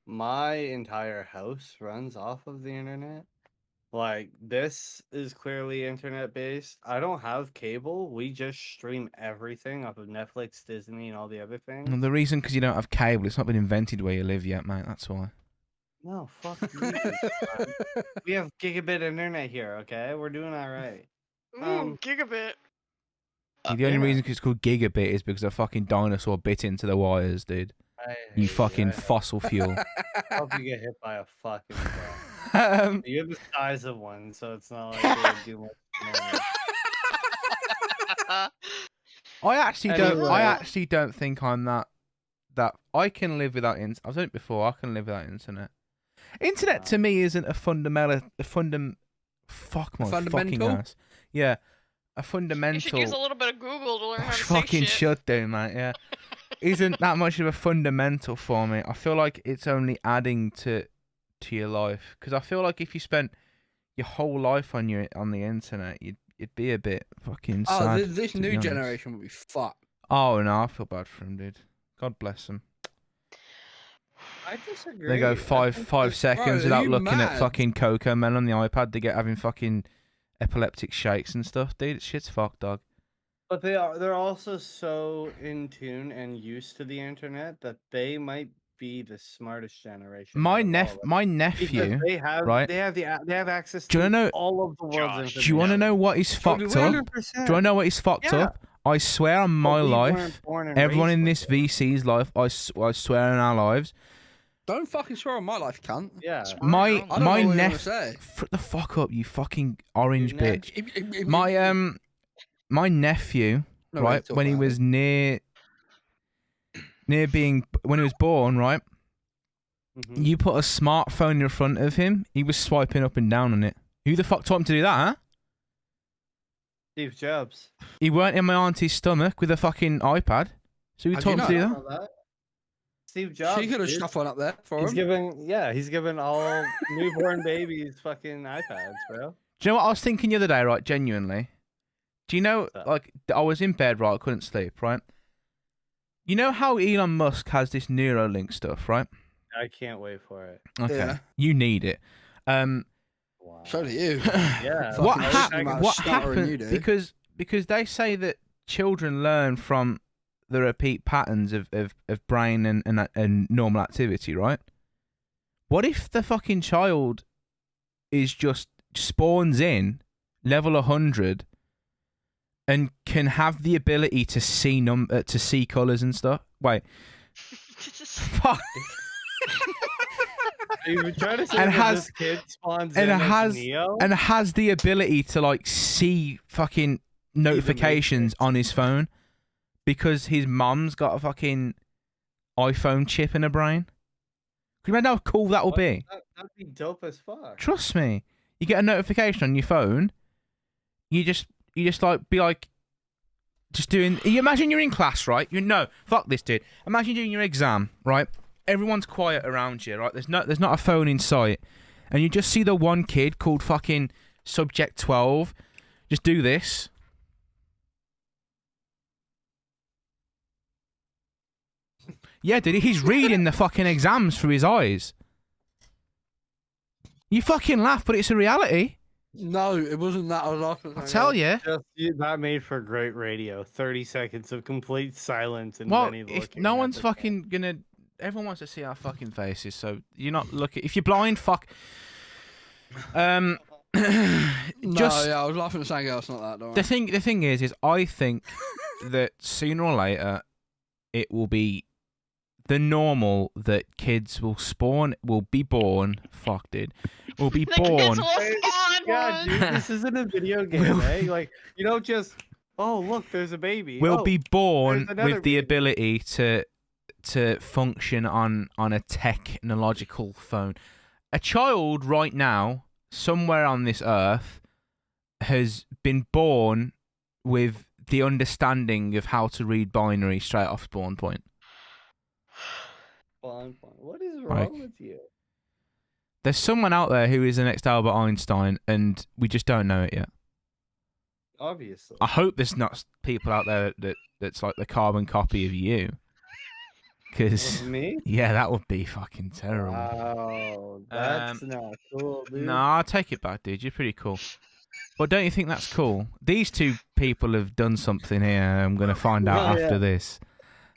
My entire house runs off of the internet. Like, this is clearly internet based. I don't have cable. We just stream everything off of Netflix, Disney, and all the other things. And the reason because you don't have cable, it's not been invented where you live yet, mate. That's why. No, fuck you. man. We have gigabit internet here, okay? We're doing all right. Gigabit. The only yeah. reason it's called gigabit is because a fucking dinosaur bit into the wires, dude. I You hate fucking I fossil fuel. hope you get hit by a fucking car. You're the size of one, so it's not like it would do much damage. I Anyway. actually don't think I'm that I can live without internet. I've done it before. I can live without internet. Internet to me isn't a fundamental. Fuck my fucking Fundamental? ass. Yeah, a You fundamental. should use a little bit of Google to learn I how to fucking say shit. should do, mate. Yeah. isn't that much of a fundamental for me. I feel like it's only adding to your life, because I feel like if you spent your whole life on the internet, you'd be a bit fucking Oh, sad. this to be new honest. generation will be fucked. Oh no, I feel bad for him, dude. God bless him. I disagree. They go I five think seconds are without you looking at mad? fucking Coco Mel on the iPad. They get having fucking epileptic shakes and stuff, dude. Shit's fucked, dog. But they're also so in tune and used to the internet that they might be the smartest generation. My out of all of us. my Because nephew, they have right? they have access Do you to know- all of the world's Josh, information. Do you want to know what is fucked up? 100%. Do you want to know what is fucked Yeah. up? I swear on But my we life, weren't born and everyone raised in with this it. VC's life, I swear on our lives, Don't fucking swear on my life, cunt. Yeah. Swear on my your own I don't life. know my what you're gonna nephew. say. The fuck up, you fucking orange Your nep- bitch. My nephew, No way right, to talk when he about was it. near when he was born, right, Mhm. you put a smartphone in front of him, he was swiping up and down on it. Who the fuck taught him to do that, huh? Steve Jobs. He weren't in my auntie's stomach with a fucking iPad. So who How'd taught you him to do I that? don't know that. Steve Jobs. She could have dude. stuff one up there for He's him. giving all newborn babies fucking iPads, bro. Do you know what I was thinking the other day, right? Genuinely. Do you know, What's that? like, I was in bed, right? I couldn't sleep, right? You know how Elon Musk has this Neuralink stuff, right? I can't wait for it. Okay. Yeah. You need it. Wow. So do you. Yeah. What, Fucking hap- shit amount of what stuttering you happened? do. Because they say that children learn from the repeat patterns of brain and normal activity, right? What if the fucking child is just spawns in level 100 and can have the ability to see colours and stuff? Wait, fuck. You were trying to say And that has- this kid spawns and in has- as Neo? And has the ability to like see fucking notifications on his phone because his mum's got a fucking iPhone chip in her brain. Can you imagine how cool that would be? That'd be dope as fuck. Trust me. You get a notification on your phone. You just like be like, just doing. You imagine you're in class, right? No, fuck this, dude. Imagine doing your exam, right? Everyone's quiet around you, right? There's not a phone in sight, and you just see the one kid called fucking Subject 12. Just do this. Yeah, dude, he's reading the fucking exams through his eyes. You fucking laugh, but it's a reality. No, it wasn't that. I was laughing. I tell you. That made for great radio. 30 seconds of complete silence and Well, Benny if looking no at one's the fucking gonna, everyone wants to see our fucking faces, so you're not looking. If you're blind, fuck. No, Just yeah, I was laughing at something else, not that. Don't the worry. thing is I think that sooner or later it will be the normal that kids will be born. Fuck, dude, will be The kids born. will spawn Yeah, one. dude, this isn't a video game, eh? Like, you don't just, oh, look, there's a baby. Will Oh, be born there's another with the baby. ability to function on a technological phone. A child right now, somewhere on this earth, has been born with the understanding of how to read binary straight off spawn point. Fun. What is Like- wrong with you? There's someone out there who is the next Albert Einstein, and we just don't know it yet. Obviously. I hope there's not people out there that's like the carbon copy of you. Because, With me? yeah, that would be fucking terrible. Wow, that's not cool, dude. No, I'll take it back, dude. You're pretty cool. But don't you think that's cool? These two people have done something here. I'm going to find out Oh, after yeah. this.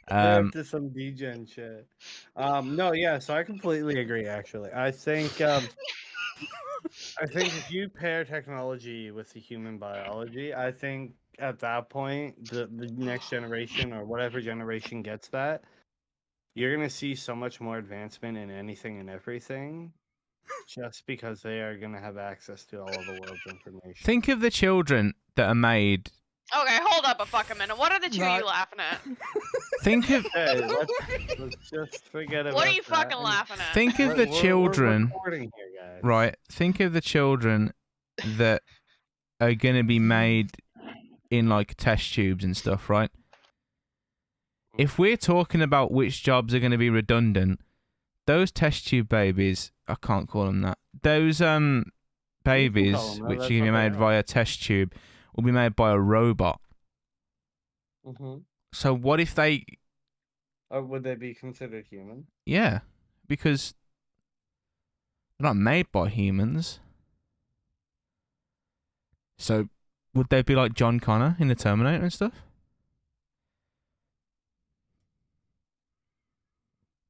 They're up to some degen shit. No, yeah, so I completely agree. Actually, I think if you pair technology with the human biology, I think at that point, the next generation or whatever generation gets that, you're gonna see so much more advancement in anything and everything, just because they are gonna have access to all of the world's information. Think of the children that are made. Okay, hold up a fucking minute. What are the two No. you laughing at? Think of Hey, let's just forget about What are you that fucking and- laughing at? think of the We're children, recording here, guys. right? Think of the children that are going to be made in like test tubes and stuff, right? if we're talking about which jobs are going to be redundant, those test tube babies, I can't call them that. Those babies, call them that, which that's are going to be what they made are. via test tube, will be made by a robot. Mm-hmm. So what if they? Or would they be considered human? Yeah, because they're not made by humans. So would they be like John Connor in the Terminator and stuff?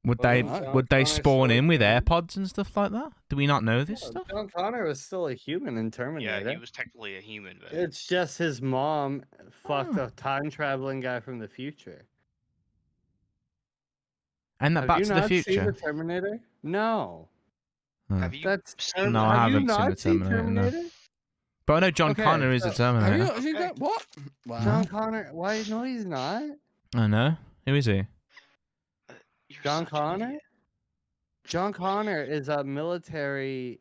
Would Well, they John would they Connor's spawn still in with human. AirPods and stuff like that? Do we not know this Yeah, stuff? John Connor was still a human in Terminator. Yeah, he was technically a human. But It's just his mom fucked Oh. a time traveling guy from the future. And that Have Back you to the not seen Future. the Terminator? No. Oh. have you That's seen No, Have I you haven't seen not the Terminator, no. Terminator? But I know John Okay, Connor is a so- Have you Terminator. not seen Okay. that? What? Wow. John Connor? Why? No, he's not. I know. Who is he? You're John such an Connor? idiot. John Connor is a military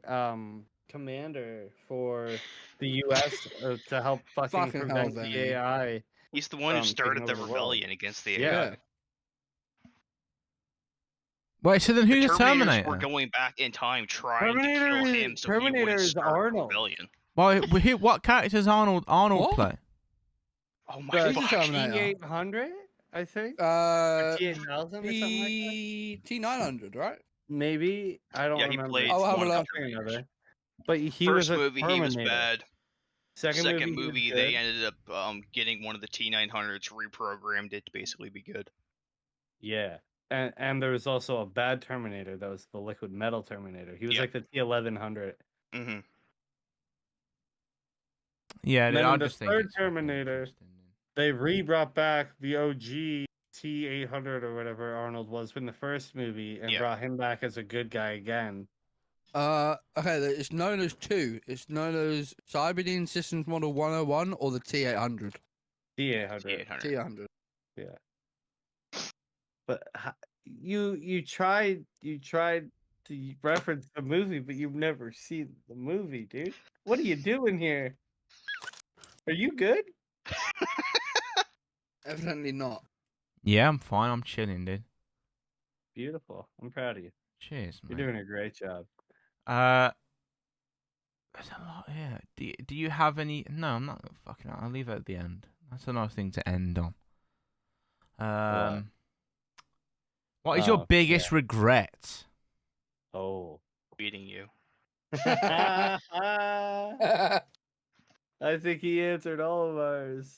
commander for the U.S. To help fucking Fucking hell, prevent the Vinny. AI. He's the one who taking started the over the world. rebellion against the Yeah. AI. Wait, so then The who's a Terminators Terminator? were going back in time trying Terminator to kill is- him so he Terminator wouldn't is start Arnold. the rebellion. Why? What character does Arnold What? play? Oh my The He's a fuck. Terminator. T800, I think. Uh, T8000 or something like that. T900, right? Maybe I don't Yeah, he remember. played I'll have a one look. of the Terminators. Another. But he First was a movie, Terminator. he was bad. Second, Second movie, movie, he was they good. ended up getting one of the T900s, reprogrammed it to basically be good. Yeah, and there was also a bad Terminator that was the liquid metal Terminator. He was Yeah. like the T1100. Mm-hmm. Yeah, And then I in the just think third it's fucking Terminator- interesting. They brought back the OG T800 or whatever Arnold was in the first movie and Yeah. brought him back as a good guy again. Okay, it's known as two. It's known as Cyberdyne Systems Model 101 or the T800. T800. T800. T800. But you tried to reference the movie, but you've never seen the movie, dude. What are you doing here? Are you good? Evidently not. Yeah, I'm fine. I'm chilling, dude. Beautiful. I'm proud of you. Cheers, You're mate. doing a great job. There's a lot here. Do you have any? No, I'm not fucking. I'll leave it at the end. That's a nice thing to end on. What is your Oh, biggest regret? Oh. Beating you. I think he answered all of ours.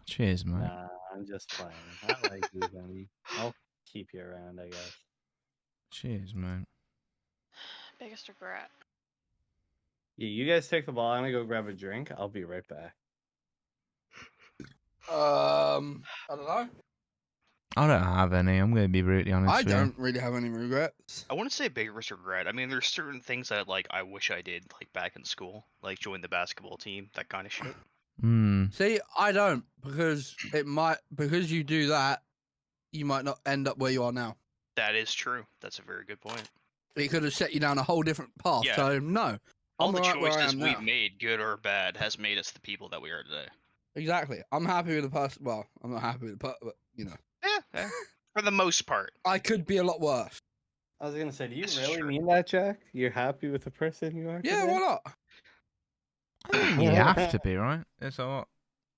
Cheers, mate. Nah, I'm just playing. I like you, Benny. I'll keep you around, I guess. Cheers, mate. Biggest regret. Yeah, you guys take the ball. I'm gonna go grab a drink. I'll be right back. I don't know. I don't have any. I'm going to be brutally honest I with you. don't really have any regrets. I wouldn't say biggest regret. I mean, there's certain things that like I wish I did like back in school, like join the basketball team, that kind of shit. Hmm. See, I don't because because you do that, you might not end up where you are now. That is true. That's a very good point. It could have set you down a whole different path. Yeah. So no, All I'm the right where I choices am we've now. made, good or bad, has made us the people that we are today. Exactly. I'm happy with the person. Well, I'm not happy with the person, but you know, Yeah, for the most part. I could be a lot worse. I was gonna say, do you This is really true. mean that, Jack? You're happy with the person you are? Yeah, today? why not? I think you have to be, right? There's a lot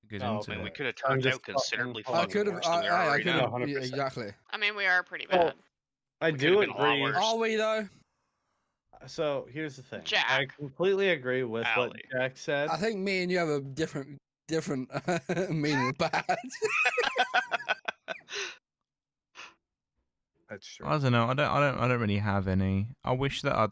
that goes Oh, into I mean, we it. could have I'm turned just out considerably fucking- I fucking could have. worse than we are I right could now. have. 100%. Yeah, exactly. I mean, we are pretty Well, bad. I We do could've been a lot agree. worse. Are we though? So here's the thing. I Jack. completely agree with what Allie. Jack said. I think me and you have a different meaning of bad. That's true. I don't know. I don't really have any. I wish that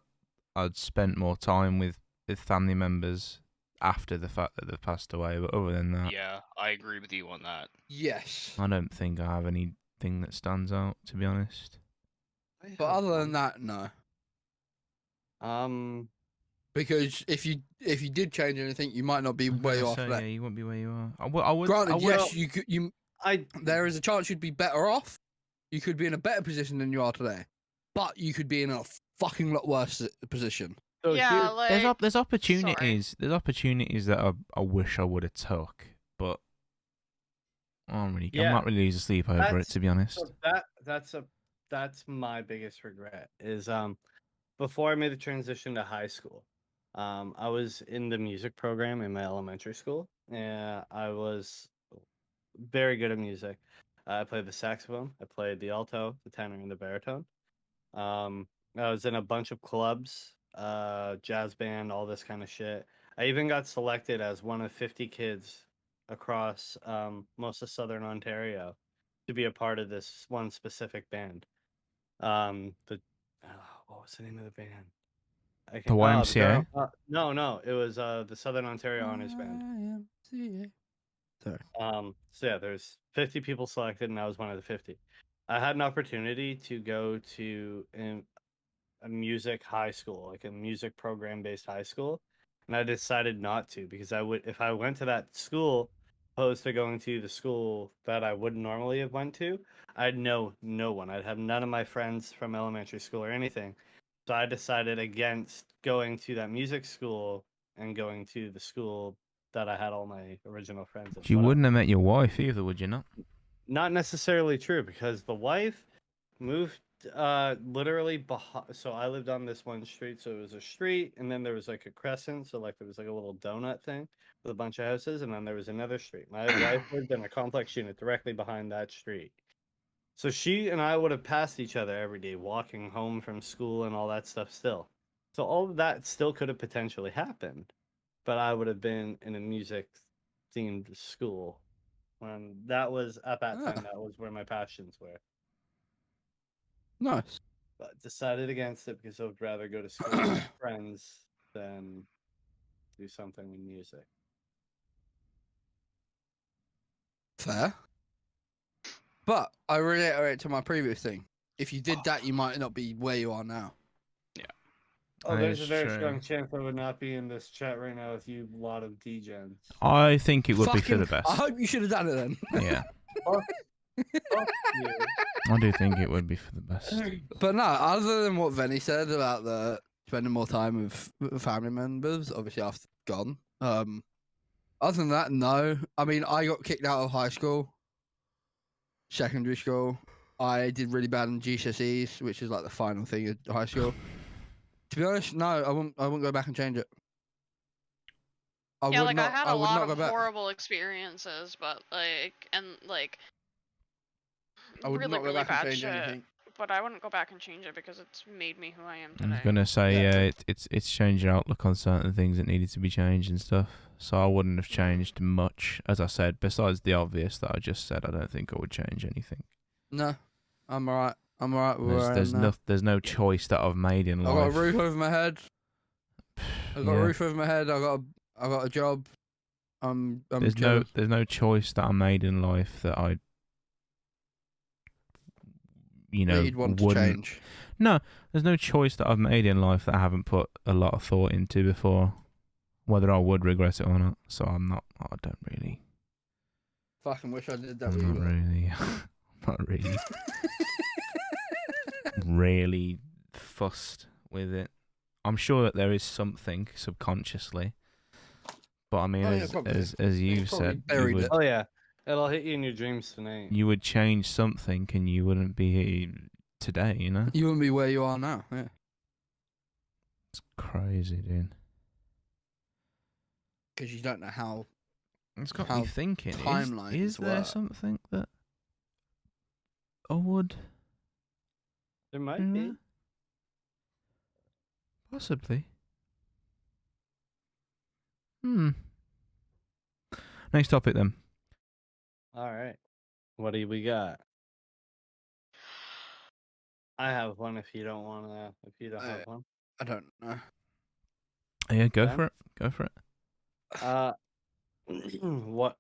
I'd spent more time with family members after the fact that they've passed away. But other than that, Yeah, I agree with you on that. Yes. I don't think I have anything that stands out. To be honest. But other than that, no. Because if you did change anything, you might not be where you are So, today. yeah, you wouldn't be where you are. I would. Granted, I would. yes, you could. I There is a chance you'd be better off. You could be in a better position than you are today, but you could be in a fucking lot worse position. so Yeah, here- like There's opportunities. There's opportunities that I wish I would have took, but I'm Yeah. not really losing sleep over it, to be honest. So that's my biggest regret is before I made the transition to high school, I was in the music program in my elementary school, and I was very good at music. I played the saxophone, I played the alto, the tenor, and the baritone. I was in a bunch of clubs, jazz band, all this kind of shit. I even got selected as one of 50 kids across most of Southern Ontario to be a part of this one specific band. The what was the name of the band? I The can YMCA? no, it was the Southern Ontario Honors Band. Sorry. So yeah, there's 50 people selected, and I was one of the 50. I had an opportunity to go to a music high school, like a music program based high school, and I decided not to because I would, if I went to that school, opposed to going to the school that I would normally have went to, I'd know no one. I'd have none of my friends from elementary school or anything. So I decided against going to that music school and going to the school that I had all my original friends at. You wouldn't have met your wife either, would you not? Not necessarily true because the wife moved literally behind. So I lived on this one street, so it was a street, and then there was like a crescent, so like there was like a little donut thing with a bunch of houses, and then there was another street. My wife lived in a complex unit directly behind that street. So she and I would have passed each other every day, walking home from school and all that stuff still. So all of that still could have potentially happened, but I would have been in a music themed school when that was at that Ah. time, that was where my passions were. Nice. But decided against it because I would rather go to school with my friends than do something with music. Fair. But I reiterate to my previous thing. If you did that, you might not be where you are now. Oh, That there's a is very true. strong chance I would not be in this chat right now with you lot of degens. I think it would be for the Fucking- best. I hope you should have done it then. Yeah, Fuck you. I do think it would be for the best. But no, other than what Venny said about the spending more time with family members, obviously after gone. Other than that, no. I mean, I got kicked out of high school, secondary school. I did really bad in GCSEs, which is like the final thing at high school. To be honest, no, I wouldn't go back and change it. I Yeah, would like not. I had I a would lot not go of back. horrible experiences, but like I would really, not go really back and bad change shit. anything. But I wouldn't go back and change it because it's made me who I am I was today. gonna say, Yeah. it's changed your outlook on certain things that needed to be changed and stuff. So I wouldn't have changed much, as I said. Besides the obvious that I just said, I don't think I would change anything. No, I'm alright. I'm alright with where I am now. There's no choice that I've made in I got a life. roof over my head. I got a Yeah. roof over my head. I got a job. I'm There's chilling. no choice that I made in life that I, that you'd want to wouldn't. change. No, there's no choice that I've made in life that I haven't put a lot of thought into before, whether I would regret it or not. So I don't really. Fucking wish I did that I'm with you. not really. Not really. Really fussed with it. I'm sure that there is something subconsciously, but I mean, Oh, yeah, probably. as you've probably said, buried it. Oh yeah, it'll hit you in your dreams tonight. you would change something, and you wouldn't be here today. You know, You wouldn't be where you are now. Yeah. it's crazy, dude. Because you don't know how. It's got How me thinking. timelines Is there work. something that I would? There might be. Possibly. Next topic then. All right. What do we got? I have one. If you don't want to, if you don't have one, I don't know. Yeah, go Ben? for it. Go for it. what?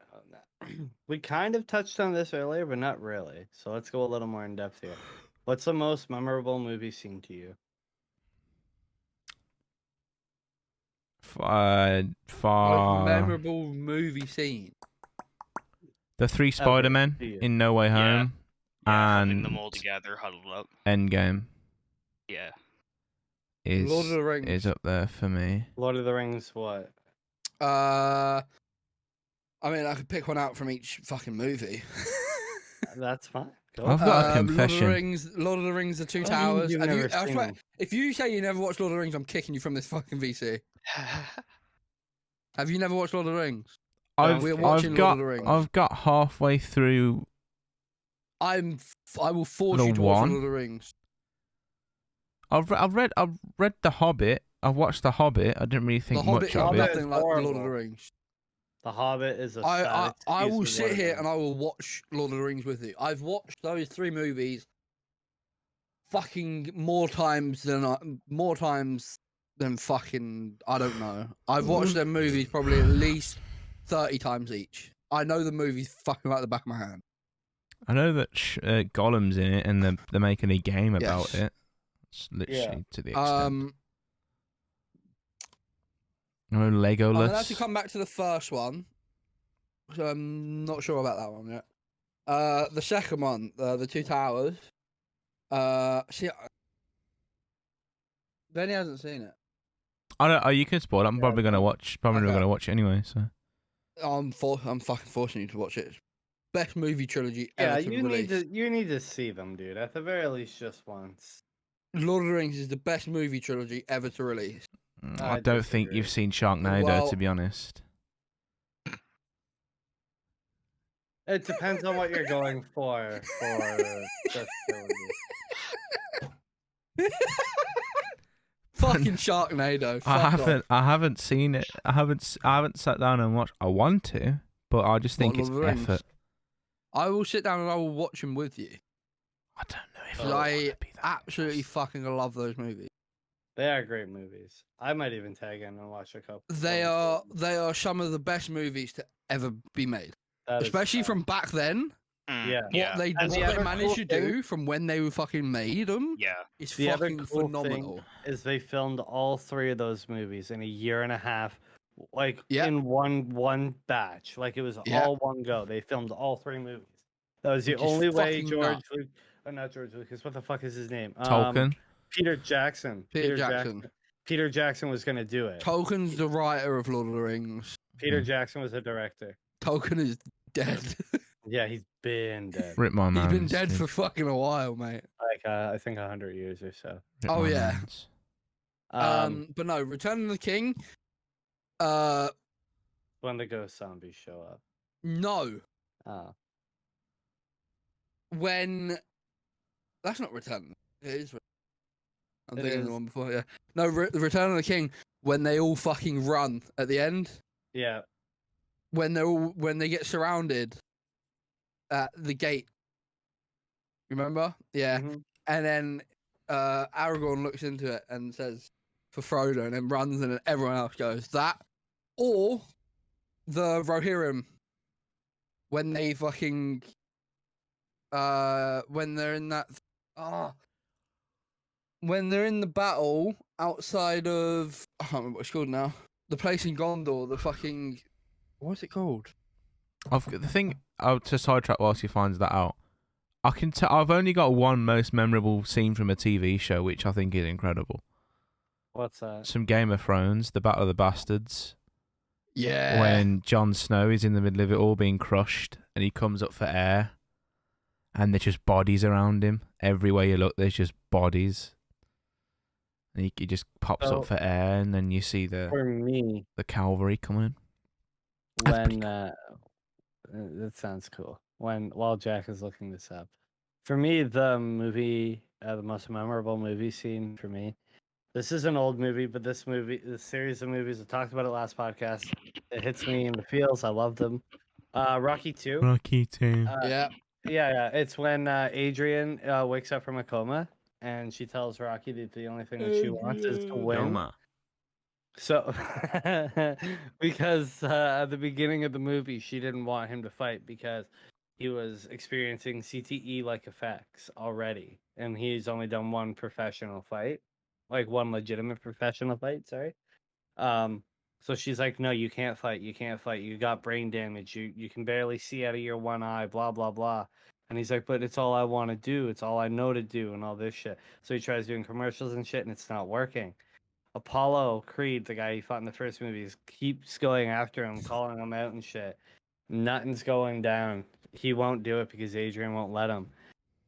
We kind of touched on this earlier, but not really. So let's go a little more in depth here. What's the most memorable movie scene to you? Most Far memorable movie scene. the three Spider-Men to you. in No Way Yeah. Home Yeah, having and them all together, huddled up. Endgame Yeah. is Lord of the Rings. up there for me. Lord of the Rings. What? I I mean, I could pick one out from each fucking movie. That's fine. Go I've for got a it. confession. Lord of the Rings, The Two What do you mean Towers. you've Have you? never I seen swear, them? if you say you never watched Lord of the Rings, I'm kicking you from this fucking VC. Have you never watched Lord of the Rings? We're watching Lord of the Rings. I've got halfway through I will force the you to watch one. Lord of the Rings. I've read The Hobbit. I've watched The Hobbit. I didn't really think The Hobbit much is of it. nothing like the Lord of the horrible. Rings. The Hobbit is a I sad excuse will for sit what it here is. and I will watch Lord of the Rings with you. I've watched those 3 movies fucking more times than fucking I don't know. I've watched them movies probably at least 30 times each. I know the movies fucking like the back of my hand. I know that Gollum's in it, and they're making a game about Yes. it. It's literally to the extent. I know I'm gonna have to Legolas. come back to the first one. So I'm not sure about that one yet. The second one, the Two Towers. See, Benny hasn't seen it. I don't. Oh, you can spoil it. I'm Yeah, probably gonna no. watch. Probably Okay. gonna watch it anyway. So I'm fucking forcing you to watch it. Best movie trilogy Yeah, ever to release. you need to see them, dude. At the very least, just once. Lord of the Rings is the best movie trilogy ever to release. I I don't think disagree. you've seen Sharknado, Well- to be honest. It depends on what you're going for this trilogy. Fucking Sharknado. I Fuck haven't. Off. I haven't seen it. I haven't sat down and watched. I want to, but I just think What, it's Lord of the Rings? effort. I will sit down and I will watch them with you. I don't know if 'Cause I I wanna be that absolutely invested. fucking love those movies. They are great movies. I might even tag in and watch a couple. They are some of the best movies to ever be made. That is Especially fact. from back then. Yeah. What they And the what they other managed cool to do from when they were fucking made them Yeah. is The other fucking cool phenomenal. thing is they filmed all 3 of those movies in a year and a half, like Yeah. in one batch. Like it was Yeah. all one go. They filmed all 3 movies. That was the Which is only way fucking George nuts. Luke, not George Lucas. What the fuck is his name? Tolkien. Peter Jackson. Peter Jackson. Peter Jackson was gonna do it. Tolkien's the writer of Lord of the Rings. Peter Jackson was the director. Tolkien is dead. Yeah, he's been dead. Rip my He's man. been dead for fucking a while, mate. Like I think 100 years or so. Oh, yeah. But no, Return of the King. When the ghost zombies show up. No. Oh. When that's not Return. It is. I'm It thinking of is. the one before. Yeah. No, the Return of the King. When they all fucking run at the end. Yeah. When they get surrounded at the gate. Remember? Yeah. Mhm. And then Aragorn looks into it and says for Frodo, and then runs, and then everyone else goes that, or the Rohirrim when they fucking when they're in that when they're in the battle outside of I can't remember what it's called now. The place in Gondor, the fucking what's it called? The thing. To sidetrack whilst he finds that out. I can tell. I've only got one most memorable scene from a TV show, which I think is incredible. What's that? Some Game of Thrones, the Battle of the Bastards, Yeah. when Jon Snow is in the middle of it all being crushed, and he comes up for air, and there's just bodies around him. Everywhere you look, there's just bodies. And he just pops So- up for air, and then you see the For me, cavalry coming. That's pretty when that sounds cool. While Jack is looking this up, for me, the movie, the most memorable movie scene for me. This is an old movie, but this series of movies, I talked about it last podcast. It hits me in the feels. I love them. Rocky 2. Rocky 2. Yeah. Yeah. It's when Adrian wakes up from a coma, and she tells Rocky that the only thing that she wants is to win. Doma. So, because at the beginning of the movie, she didn't want him to fight because he was experiencing CTE-like effects already, and he's only done one professional fight, like one legitimate professional fight. Sorry. So she's like, "No, you can't fight. You can't fight. You got brain damage. You can barely see out of your one eye. Blah blah blah." And he's like, "But it's all I want to do. It's all I know to do, and all this shit." So he tries doing commercials and shit, and it's not working. Apollo Creed, the guy he fought in the first movies, keeps going after him, calling him out and shit. Nothing's going down. He won't do it because Adrian won't let him.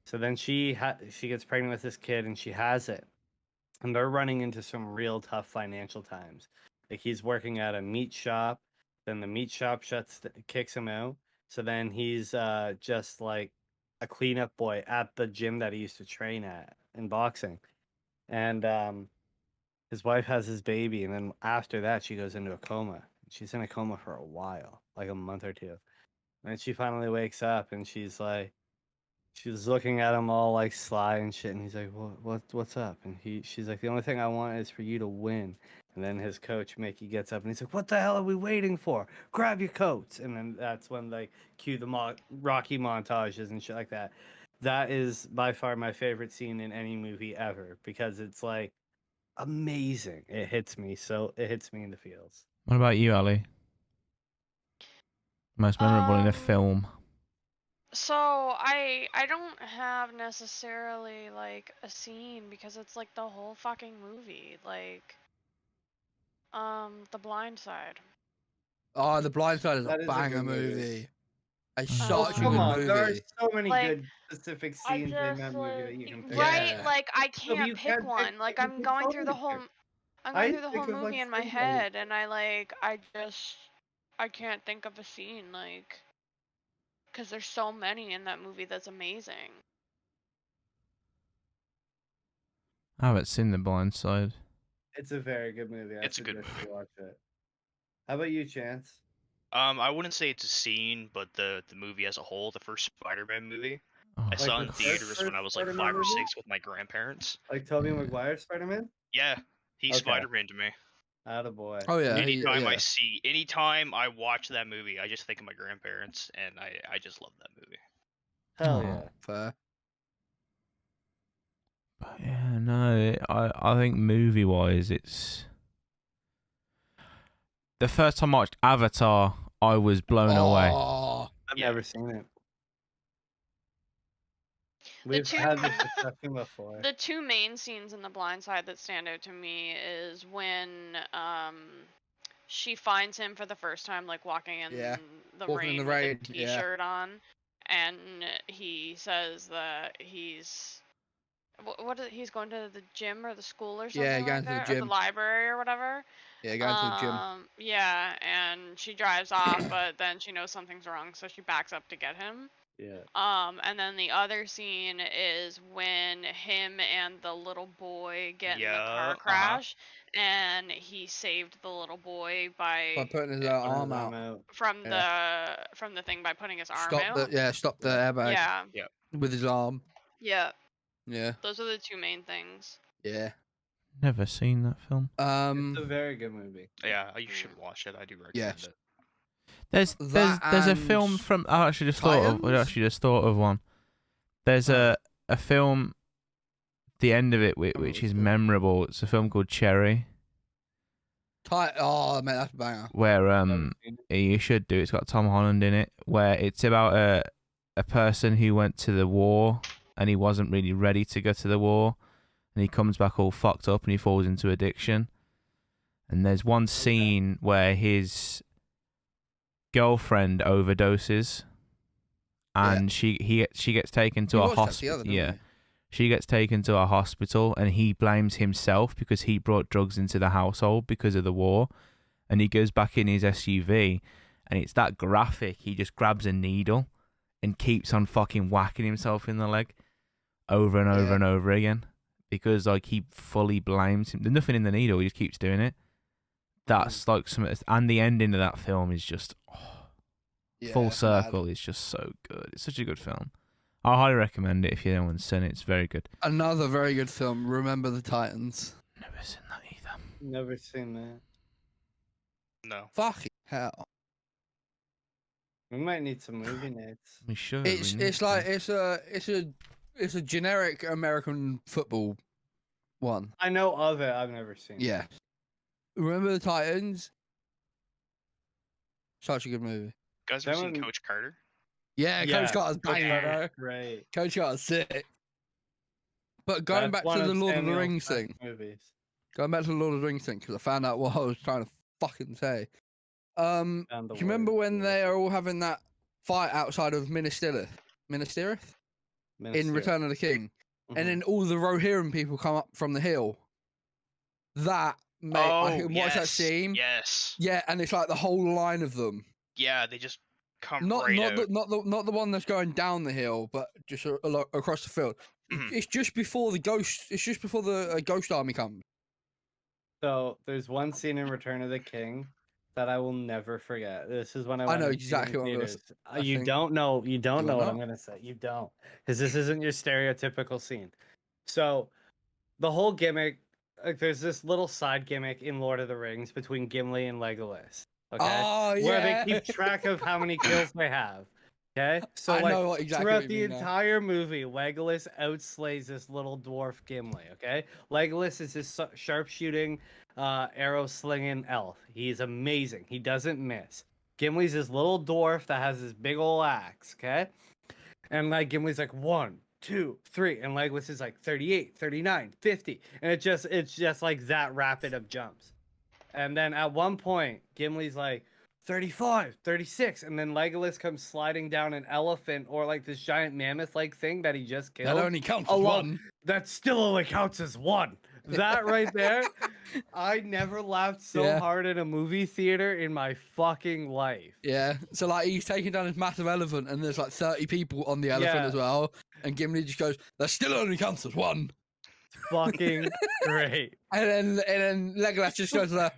So then she gets pregnant with this kid and she has it. And they're running into some real tough financial times. Like he's working at a meat shop, then the meat shop kicks him out. So then he's just like a cleanup boy at the gym that he used to train at in boxing. And his wife has his baby, and then after that she goes into a coma. She's in a coma for a while, like a month or two. And then she finally wakes up and she's looking at him all like sly and shit, and he's like, what's up? And she's like, the only thing I want is for you to win. And then his coach Mickey gets up and he's like, what the hell are we waiting for? Grab your coats. And then that's when they cue the Rocky montages and shit like that. That is by far my favorite scene in any movie ever because it's like amazing. It hits me in the feels. What about you, Ali? Most memorable in a film. So I don't have necessarily like a scene because it's like the whole fucking movie, like The Blind Side. Oh, The Blind Side is That a is a banger good movie. movie. It's Oh, such a come good on, there are movie. so many Like, good specific I scenes in just that movie that like you can pick. right, Yeah. like I No, but can't you pick can't pick one. Like you I'm can going through the totally whole pick. I'm I going through the think whole of like movie in my 3 head and I can't think of a scene like cuz there's so many in that movie that's amazing. I haven't seen The Blind Side. It's a very good movie. I It's a good suggest movie. you watch it. How about you, Chance? I wouldn't say it's a scene, but the movie as a whole, the first Spider-Man movie, Oh, I saw the in first theaters when I was like Spider-Man 5 or movie? 6 with my grandparents. Like Tobey Yeah. Maguire Spider-Man? Yeah, he's Okay. Spider-Man to me. Attaboy. Oh yeah, Anytime I watch that movie, I just think of my grandparents, and I just love that movie. Hell Oh. yeah. fair. But yeah, no, I think movie-wise, it's... The first time I watched Avatar, I was blown away. Oh, I've Yeah. never seen it. The We've two had this discussion before. the two main scenes in The Blind Side that stand out to me is when she finds him for the first time, like walking in Yeah. the Walking in rain the with rain, a yeah. t-shirt on, and he says that he's he's going to the gym or the school or something Yeah, like going to the that, or the gym. library or whatever. Yeah, going to the gym. Yeah, and she drives off, but then she knows something's wrong, so she backs up to get him. Yeah. And then the other scene is when him and the little boy get in the Yeah, car crash, and he saved the little boy By putting his Putting arm his out. from Yeah. the thing by putting his arm Stop out. stop the Yeah. airbag Yeah, with his arm. yeah. Yeah. Those are the two main things. Yeah. Never seen that film. It's a very good movie. yeah, you should watch it. I do recommend Yes. it. There's That a film and from... I actually just thought of one. There's Oh. a film, the end of it, which is memorable. It's a film called Cherry, Oh, man, that's a banger. where Never seen it. you should do. It's got Tom Holland in it, where it's about a person who went to the war and he wasn't really ready to go to the war, and he comes back all fucked up and he falls into addiction. And there's one scene where his girlfriend overdoses, and she gets taken to We a watched that hospital. together, didn't we? She gets taken to a hospital, and he blames himself because he brought drugs into the household because of the war. And he goes back in his SUV, and it's that graphic. He just grabs a needle and keeps on fucking whacking himself in the leg over and over Yeah. and over again because like he fully blames him. There's nothing in the needle. He just keeps doing it. That's like something. And the ending of that film is just full Yeah, circle. mad. It's just so good. It's such a good film. I highly recommend it if you haven't seen it. It's very good. Another very good film, Remember the Titans. Never seen that either. Never seen that. No. Fucking hell. We might need some movie nights. We should. It's a generic American football one. I know of it. I've never seen it. Yeah. Remember the Titans? Such a good movie. Guys ever seen That one- Coach Carter? Yeah, Coach Carter's banger, bro. Right. Coach Carter's sick. But going back to the Lord of the Rings thing. Movies. Going back to the Lord of the Rings thing, because I found out what I was trying to fucking say. And Do the you remember word when they is are all having that fight outside of Minas Tirith in minister. Return of the King, Mhm. and then all the Rohirrim people come up from the hill? That, mate, I Oh can watch that yes, scene. yes, Yeah, and it's like the whole line of them. yeah. They just come Not right not out. not the one that's going down the hill, but just across the field. Mhm. It's just before the ghost. It's just before the ghost army comes. So there's one scene in Return of the King that I will never forget. This is when I I went know and seen it exactly in what I'm gonna theaters. I You think- don't know. You don't Do I know what I'm not? gonna say. You don't, because this isn't your stereotypical scene. So the whole gimmick, like, there's this little side gimmick in Lord of the Rings between Gimli and Legolas. Okay, Oh where yeah. they keep track of how many kills they have. Okay, so I like know exactly throughout what you the mean now. entire movie, Legolas outslays this little dwarf Gimli. Okay, Legolas is this sharpshooting, arrow slinging elf. He's amazing. He doesn't miss. Gimli's this little dwarf that has this big old axe. Okay, and like Gimli's like 1, 2, 3, and Legolas is like 38, 39, 50, and it's just like that rapid of jumps. And then at one point, Gimli's like 35, 36, and then Legolas comes sliding down an elephant or like this giant mammoth-like thing that he just killed. That only counts as along- one. That still only counts as one. That right there, I never laughed so Yeah. hard in a movie theater in my fucking life. Yeah. So like he's taking down this massive elephant, and there's like 30 people on the elephant Yeah. as well. And Gimli just goes, "That still only counts as one." Fucking great. And then Legolas just goes like,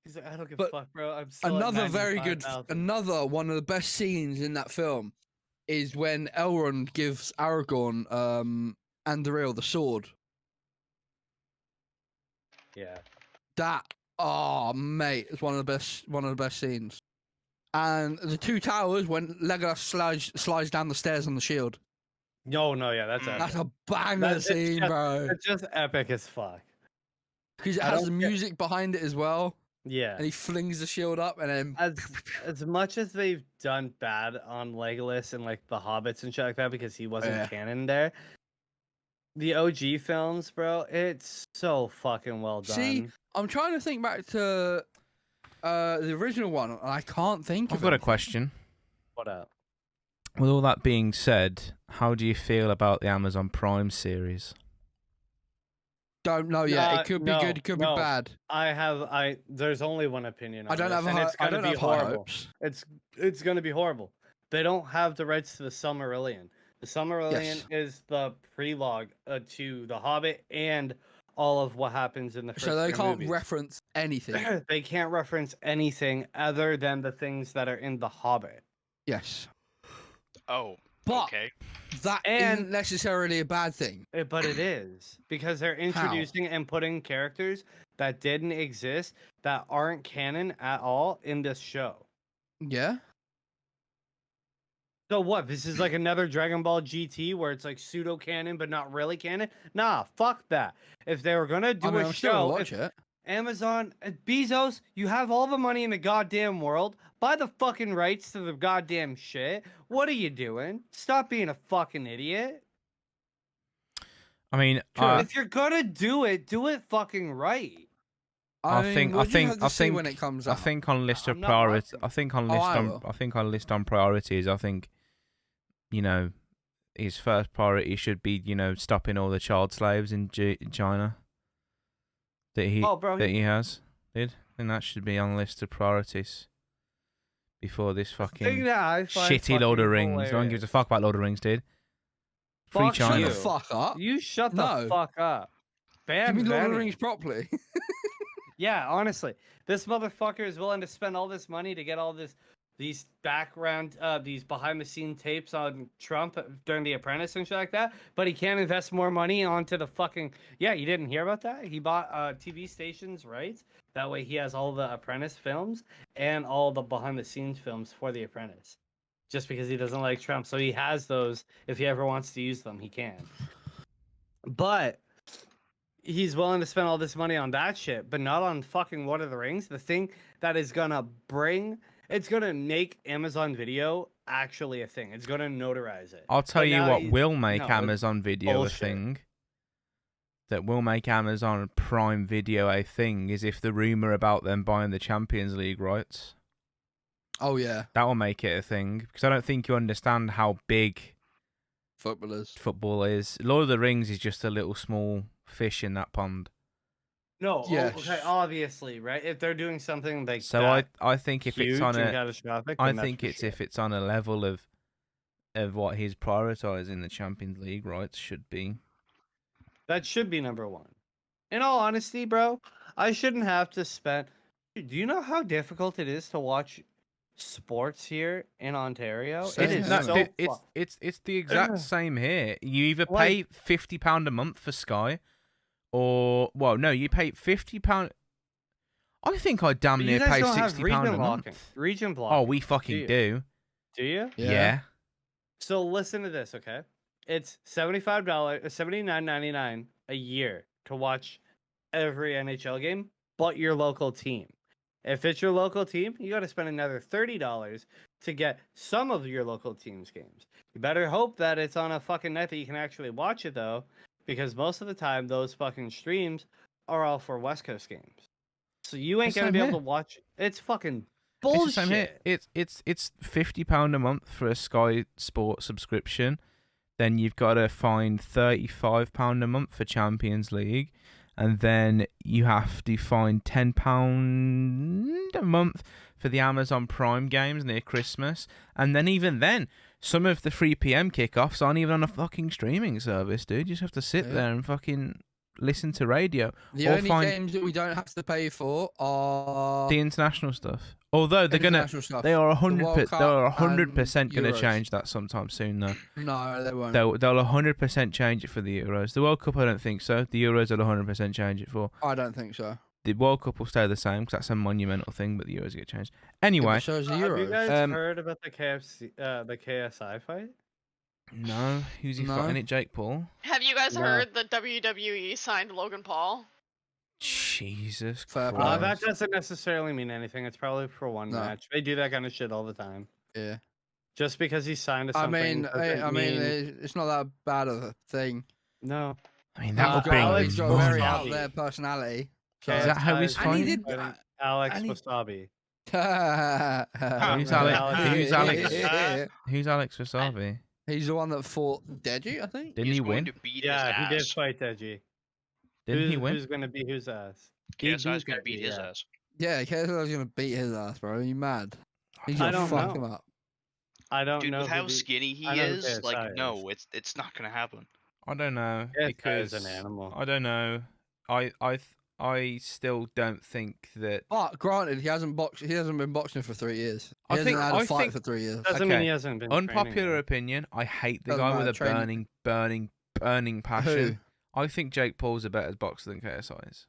He's like, I don't give But a fuck, bro. I'm still at another very good, 95,000. another one of the best scenes in that film is when Elrond gives Aragorn Anduril the sword. Yeah. That, oh mate, it's one of the best scenes. And the two towers when Legolas slides down the stairs on the shield. No, yeah, that's epic. That's a banger It's scene, just- bro. It's just epic as fuck. Because it I has don't the get- music behind it as well. Yeah. And he flings the shield up, and then As much as they've done bad on Legolas and like the Hobbits and shit like that because he wasn't Yeah. canon there, the OG films, bro, it's so fucking well done. See, I'm trying to think back to the original one, and I can't think I've of got a it. question. What up? With all that being said, how do you feel about the Amazon Prime series? Don't know yet. Nah, It could be no, good. It could no. be bad. There's only one opinion on I don't this, have. and I it's gonna don't be have high horrible. hopes. It's gonna be horrible. They don't have the rights to the Silmarillion. The Silmarillion Yes. is the prelogue to The Hobbit and all of what happens in the first So they three can't movies. reference anything. They can't reference anything other than the things that are in The Hobbit. Yes, Oh, but okay. that And- isn't necessarily a bad thing. But it is because they're introducing and putting characters that didn't exist that aren't canon at all in this show. Yeah. So what? This is like another Dragon Ball GT where it's like pseudo canon but not really canon? Nah, fuck that. If they were gonna do I mean, a I'm still gonna show, watch if it. Amazon, Bezos, you have all the money in the goddamn world. Buy the fucking rights to the goddamn shit. What are you doing? Stop being a fucking idiot. I mean, True. If you're gonna do it fucking right. I mean, think- we'll I just think- have to I see think- when it comes I out. think on list of I'm not priorities, watching. I think on Oh, list I on, will. I think on list on priorities, I think, you know, his first priority should be, you know, stopping all the child slaves in China. That he Oh, bro, that he has did, and that should be on the list of priorities. Before this the thing fucking that I find shitty Lord of fucking Rings. No one hilarious- gives a fuck about Lord of Rings, dude. Free Fuck Shut China. the you. fuck up. You shut the No. fuck up. Ban Give me Lord of the Vanny. Rings properly. Yeah, honestly, this motherfucker is willing to spend all this money to get all these background, these behind the scene tapes on Trump during The Apprentice and shit like that, but he can't invest more money onto the fucking. Yeah, you didn't hear about that? He bought TV stations, right? That way he has all the Apprentice films and all the behind the scenes films for The Apprentice. Just because he doesn't like Trump, so he has those. If he ever wants to use them, he can. But he's willing to spend all this money on that shit, but not on fucking Lord of the Rings. The thing that is gonna it's gonna make Amazon Video actually a thing. It's gonna notarize it. I'll tell But you now what he's- will make no, Amazon Video bullshit. a thing. that will make Amazon Prime Video a thing is if the rumor about them buying the Champions League rights. Oh yeah, That will make it a thing because I don't think you understand how big footballers. football is. Lord of the Rings is just a little small fish in that pond. No, Yes. okay, obviously, right? If they're doing something like So that I think if it's huge on and a, catastrophic, I then that's think for it's sure. if it's on a level of what he's prioritizing, the Champions League rights should be. That should be number one. In all honesty, bro, I shouldn't have to spend. Dude, do you know how difficult it is to watch sports here in Ontario? Same It is here. so. It's the exact same here. You either Like- pay £50 a month for Sky, or no, you pay £50. I think I damn But near you guys pay don't have £60 region a blocking. month. Region blocking. Oh, we fucking do. Do you? Yeah. So listen to this, okay? It's $75, $79.99 a year to watch every NHL game, but your local team. If it's your local team, you got to spend another $30 to get some of your local team's games. You better hope that it's on a fucking night that you can actually watch it though, because most of the time those fucking streams are all for West Coast games. So you ain't It's gonna same be able here. to watch. It's fucking It's the same here. bullshit. It's £50 a month for a Sky Sports subscription. Then you've got to find £35 a month for Champions League, and then you have to find £10 a month for the Amazon Prime games near Christmas, and then even then, some of the 3 p.m. kickoffs aren't even on a fucking streaming service, dude. You just have to sit Yeah. there and fucking listen to radio. The Or only find- games that we don't have to pay for are The international stuff. Although they're gonna, international stuff. they are World 100%, Cup they are and 100% gonna Euros. change that sometime soon, though. No, they won't. They'll 100% change it for the Euros. The World Cup, I don't think so. The Euros, will 100% change it for. I don't think so. The World Cup will stay the same because that's a monumental thing, but the Euros get changed. Yeah, Anyway, but so is the Have you Euros. guys heard about the the KSI fight? no, who's he No. fighting? It Jake Paul. Have you guys No. heard that WWE signed Logan Paul? Jesus Fair Christ. play. That doesn't necessarily mean anything. It's probably for one No. match. They do that kind of shit all the time. Yeah. Just because he signed to I something. mean, doesn't mean... it's not that bad of a thing. no. I mean, that would Alex bring Alex got a Money. very money. out there personality. So Is that how he's KSI fighting? did fighting that. Alex And he- Wasabi. Who's Alex? Alex? Who's Alex Wasabi? He's the one that fought Deji, I think. Didn't He's he going win? to beat Yeah, his he did ass. fight Deji. Didn't he win? Who's gonna beat whose ass? He KSI's beat going to beat Deji, his yeah. ass. Yeah, KSI's gonna beat his ass, bro. Are you mad? He's I gonna don't fuck know. him up. I don't Dude, know. with who how beat- skinny he I know who is, KSI like, is. no, it's not going to happen. I don't know KSI because is an animal. I don't know. I still don't think that. But granted, he hasn't been boxing for 3 years. He I hasn't think- had a I fight think- for 3 years. Doesn't Okay. mean he hasn't been. Unpopular training, opinion. I hate the Doesn't guy with a matter, training- burning passion. Who? I think Jake Paul's a better boxer than KSI is.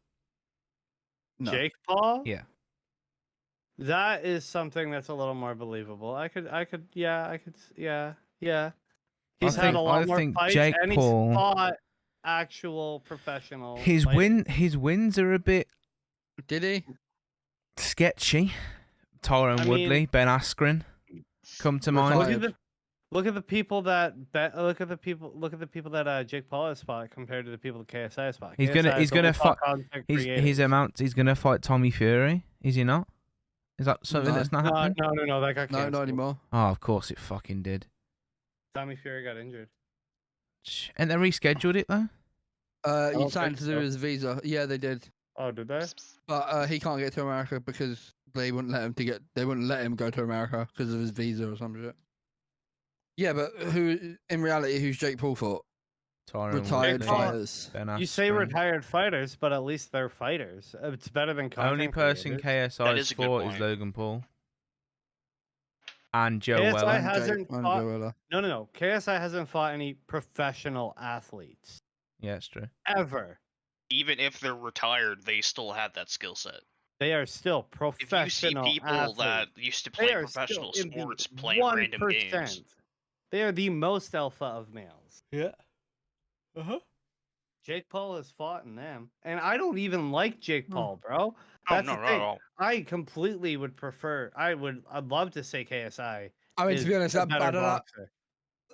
No. Jake Paul. Yeah. That is something that's a little more believable. Yeah. He's had think- a lot I more think fights, Jake and Paul- he's fought actual professional. His fighters. wins are a bit Did he? sketchy. Tyron I mean- Woodley, Ben Askren come to mind. Look at the people that Jake Paul has fought compared to the people that KSI has fought. He's gonna- KSI he's is gonna all fight- content He's creators. gonna fight Tommy Fury. Is he not? Is that something No. that's not happening? No, that got No, canceled. not anymore. Oh, of course it fucking did. Tommy Fury got injured. And they rescheduled it though. He don't signed think to do so. his visa. Yeah, they did. Oh, did they? But he can't get to America because they wouldn't let him They wouldn't let him go to America because of his visa or some shit. Yeah, but in reality, who's Jake Paul for? Tyron Retired Woodley, fighters. Ben You say Askren. retired fighters, but at least they're fighters. It's better than content Only person creators. KSI That has is a good fought is point. Logan Paul and Joe KSI Weller. hasn't And fought- Joella. No. KSI hasn't fought any professional athletes Yeah, it's true. ever. Even if they're retired, they still have that skill set. They are still If you see professional people athletes. that used to They play are professional still in the sports playing random games, 1%. They are the most alpha of males. Yeah. Uh-huh. Jake Paul has fought in them, and I don't even like Jake Paul, bro. oh That's no, the not thing. at all. I completely would prefer. I'd love to say KSI. I mean, is to be honest, a that better battle, boxer.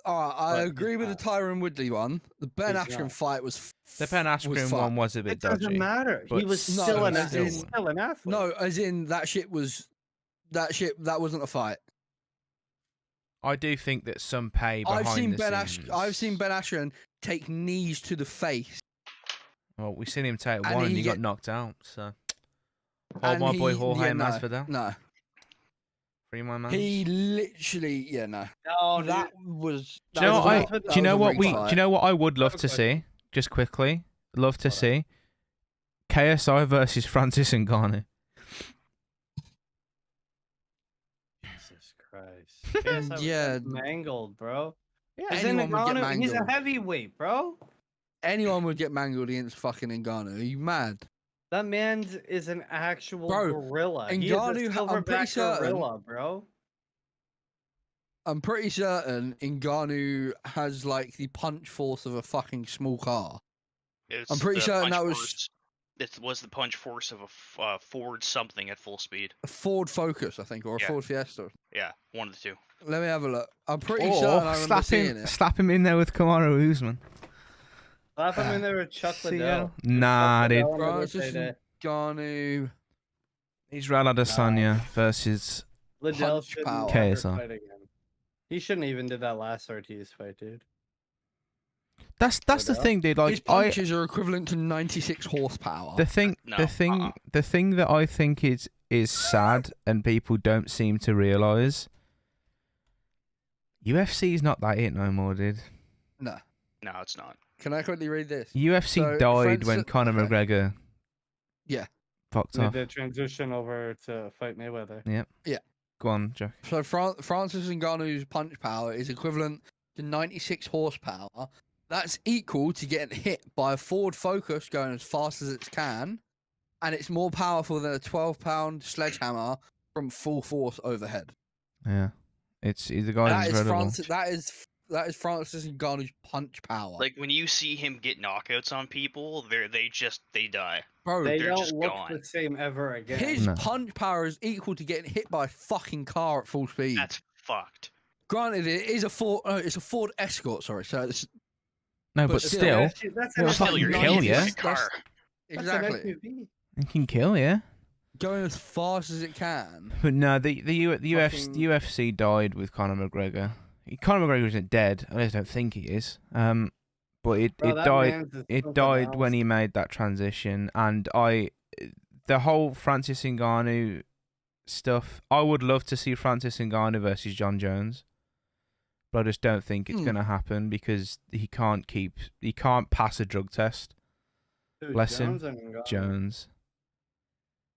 I But agree he's with the not. Tyron Woodley one. The Ben He's Askren not. fight was The Ben Askren fun. one was a bit It doesn't dodgy. matter. He but was No, still an as in- he's still an athlete. No, as in that shit that wasn't a fight. I do think that some pay behind I've seen the scenes. I've seen Ben Askren take knees to the face. Well, we've seen him take And one and he he got get- knocked out. So, hold and my boy he- Jorge yeah, no, Masvidal. No, Free my man. he literally, no. No, That was. Do you know that what? was a- Do that you know was a what rigged we? Do fight. you know what I would love Have a to question. see? Just quickly, love to What? see KSI versus Francis Ngannou. Jesus Christ. KSI Yeah. was mangled, bro. Yeah, He's anyone would get He's a mangled. heavyweight, bro. Anyone would get mangled against fucking Ngannou. Are you mad? That man is an actual Bro, gorilla. He is Ngannou, a I'm pretty silverback certain- gorilla, bro. I'm pretty certain Ngannou has like the punch force of a fucking small car. I'm pretty the certain punch that was- force- It was the punch force of a Ford something at full speed. A Ford Focus, I think, or a Yeah. Ford Fiesta. Yeah, one of the two. Let me have a look. I'm pretty or certain I remember seeing slap it. him in there with Kamaru Usman. Slap him in there with Chuck See Liddell. ya. Nah, dude. Francis Ngannou. Israel Adesanya versus. Liddell punch shouldn't power. ever KSI. fight again. He shouldn't even did that last Ortiz fight, dude. That's the Liddell? thing, dude. His Like I, punches are equivalent to 96 horsepower. the thing, No, the thing that I think is sad and people don't seem to realize. UFC is not that it no more, dude. No. No, it's not. Can I quickly read this? UFC So, died when Francis- Conor okay. McGregor. Yeah. Fucked Made off. the transition over to fight Mayweather. Go on, Jack. So Francis Ngannou's punch power is equivalent to 96 horsepower. That's equal to getting hit by a Ford Focus going as fast as it can, and it's more powerful than a 12-pound sledgehammer from full force overhead. Yeah, it's the That guy's is incredible. that is Francis Ngannou's punch power. Like when you see him get knockouts on people, they die. Bro, They they're don't just look gone. the same ever again. his No. punch power is equal to getting hit by a fucking car at full speed. That's fucked. Granted, it is a Ford. It's a Ford Escort. Sorry, so it's No, but but still, still, that's It'll an fucking Still, you're kill eating ya. like a car. exactly SUV. it can kill you. going as fast as it can. But no, the Fucking- UFC died with Conor McGregor. Conor McGregor isn't dead. I just don't think he is. But it Bro, that died. man's is It something died when else. he made that transition, and the whole Francis Ngannou stuff. I would love to see Francis Ngannou versus John Jones, but I just don't think it's Hmm. gonna happen because he can't pass a drug test. Dude, Bless him, Jones and Ngannou. Jones.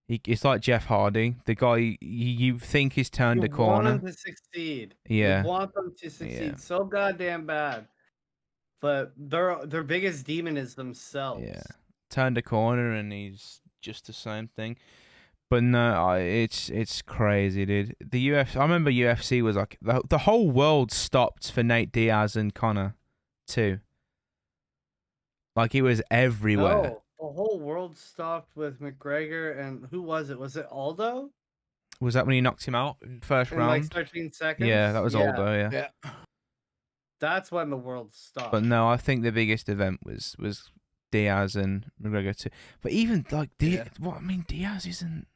It's like Jeff Hardy, the guy you think is turned a You want corner. them to succeed. Yeah. You want them to succeed Yeah. so goddamn bad. But their biggest demon is themselves. Yeah, turned a corner and he's just the same thing. But no, it's crazy, dude. The UFC. I remember UFC was like the whole world stopped for Nate Diaz and Conor, too. Like it was everywhere. No, the whole world stopped with McGregor and who was it? Was it Aldo? Was that when he knocked him out in the first In round? like 13 seconds? Yeah, that was Aldo. Yeah. Yeah. That's when the world stopped. But no, I think the biggest event was Diaz and McGregor too. But even like Yeah. Diaz isn't.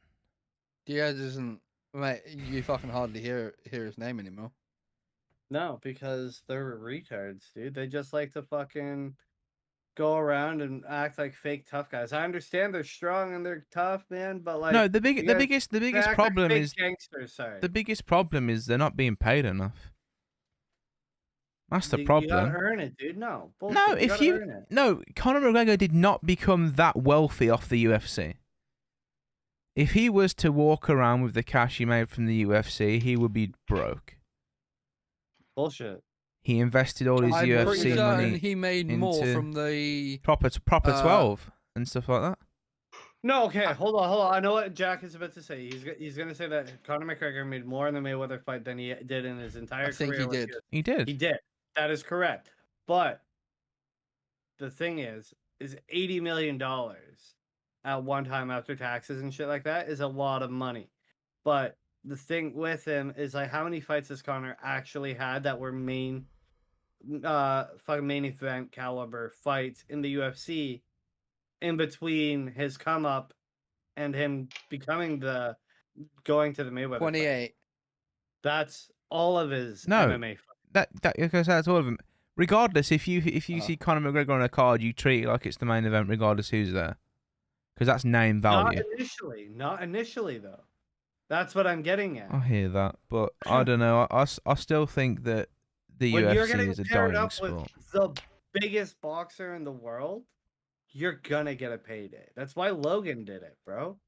Diaz isn't. Mate, you fucking hardly hear his name anymore. No, because they're retards, dude. They just like to fucking go around and act like fake tough guys. I understand they're strong and they're tough, man, but like No, the you guys- biggest they act like problem fake is gangsters. Sorry, the biggest problem is they're not being paid enough. That's the You problem. gotta earn it, dude. No, bullshit. No, if gotta you earn it. no, Conor McGregor did not become that wealthy off the UFC. If he was to walk around with the cash he made from the UFC, he would be broke. Bullshit. He invested all his I'm pretty UFC certain money he made more into- from the. proper Uh, 12 and stuff like that. No, okay, hold on. I know what Jack is about to say. He's gonna say that Conor McGregor made more in the Mayweather fight than he did in his entire I think career. he with did. UFC. He did. He did. That is correct. But the thing is $80 million at one time after taxes and shit like that is a lot of money. But the thing with him is like how many fights has Conor actually had that were main fucking main event caliber fights in the UFC in between his come up and him becoming going to the Mayweather fight. 28. That's all of his No. MMA fights. That because that's all of them. Regardless, if you Oh. see Conor McGregor on a card, you treat it like it's the main event, regardless who's there, because that's name value. Not initially though. That's what I'm getting at. I hear that, but I don't know. I still think that the When you're UFC getting is a paired dying up sport. with the biggest boxer in the world, you're gonna get a payday. That's why Logan did it, bro.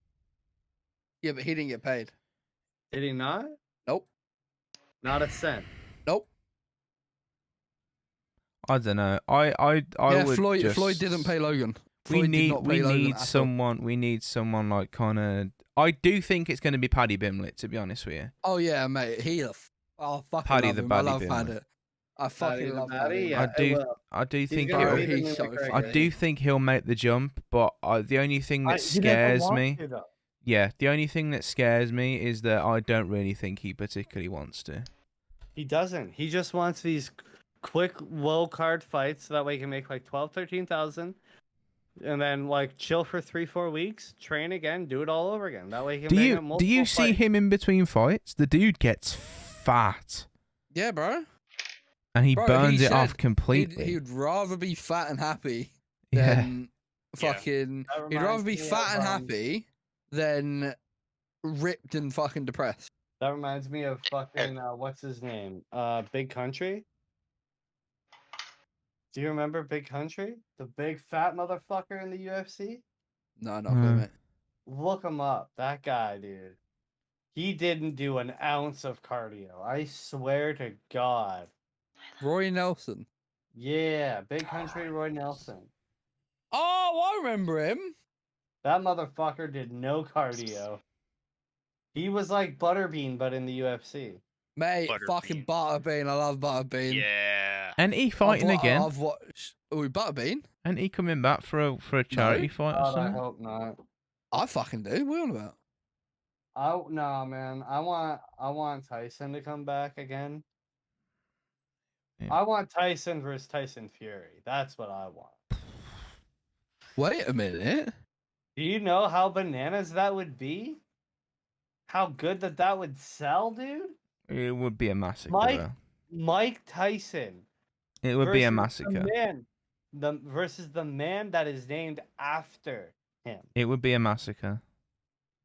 Yeah, but he didn't get paid. Did he not? Nope. Not a cent. Nope. I don't know. I Yeah, would Floyd just... didn't pay Logan. We Floyd did not pay Logan need at all. someone. We need someone like Conor. I do think it's going to be Paddy Bimlett, to be honest with you. Oh yeah, mate. Oh fucking Paddy love the him. Baddie I love Bimlett. Paddy. I fucking the love Baddie, Paddy. yeah. I do think gonna Bro, be the he's new so McGregor. I funny. do think he'll make the jump, but the only thing that He doesn't scares want me, to, though. yeah, the only thing that scares me is that I don't really think he particularly wants to. He doesn't. He just wants these quick, low card fights so that way he can make like 12, 13,000, and then like chill for 3-4 weeks, train again, do it all over again. That way he can make Do you see him in between fights? The dude gets fat Yeah, bro. and he Bro, burns he it off said completely. He'd rather be fat and happy Yeah. than Yeah. fucking. That He'd rather reminds be me fat of, and happy than ripped and fucking depressed. That reminds me of fucking what's his name? Big Country. Do you remember Big Country? The big fat motherfucker in the UFC? No, not really, mate. Look him up. That guy, dude. He didn't do an ounce of cardio. I swear to God. Roy Nelson. Yeah, Big Country Roy Nelson. Oh, I remember him. That motherfucker did no cardio. He was like Butterbean, but in the UFC. Mate, Butterbean. fucking Butterbean. I love Butterbean. Yeah. And he fighting again? I've watched. Oh, Butterbean? And he coming back for a charity fight or God, I something? hope not. I fucking do. What are you on about? No, man. I want Tyson to come back again. Yeah. I want Tyson versus Tyson Fury. That's what I want. Wait a minute. Do you know how bananas that would be? How good that would sell, dude? It would be a massacre. Mike- though. Mike Tyson. It would be a versus massacre. Versus the man that is named after him. It would be a massacre.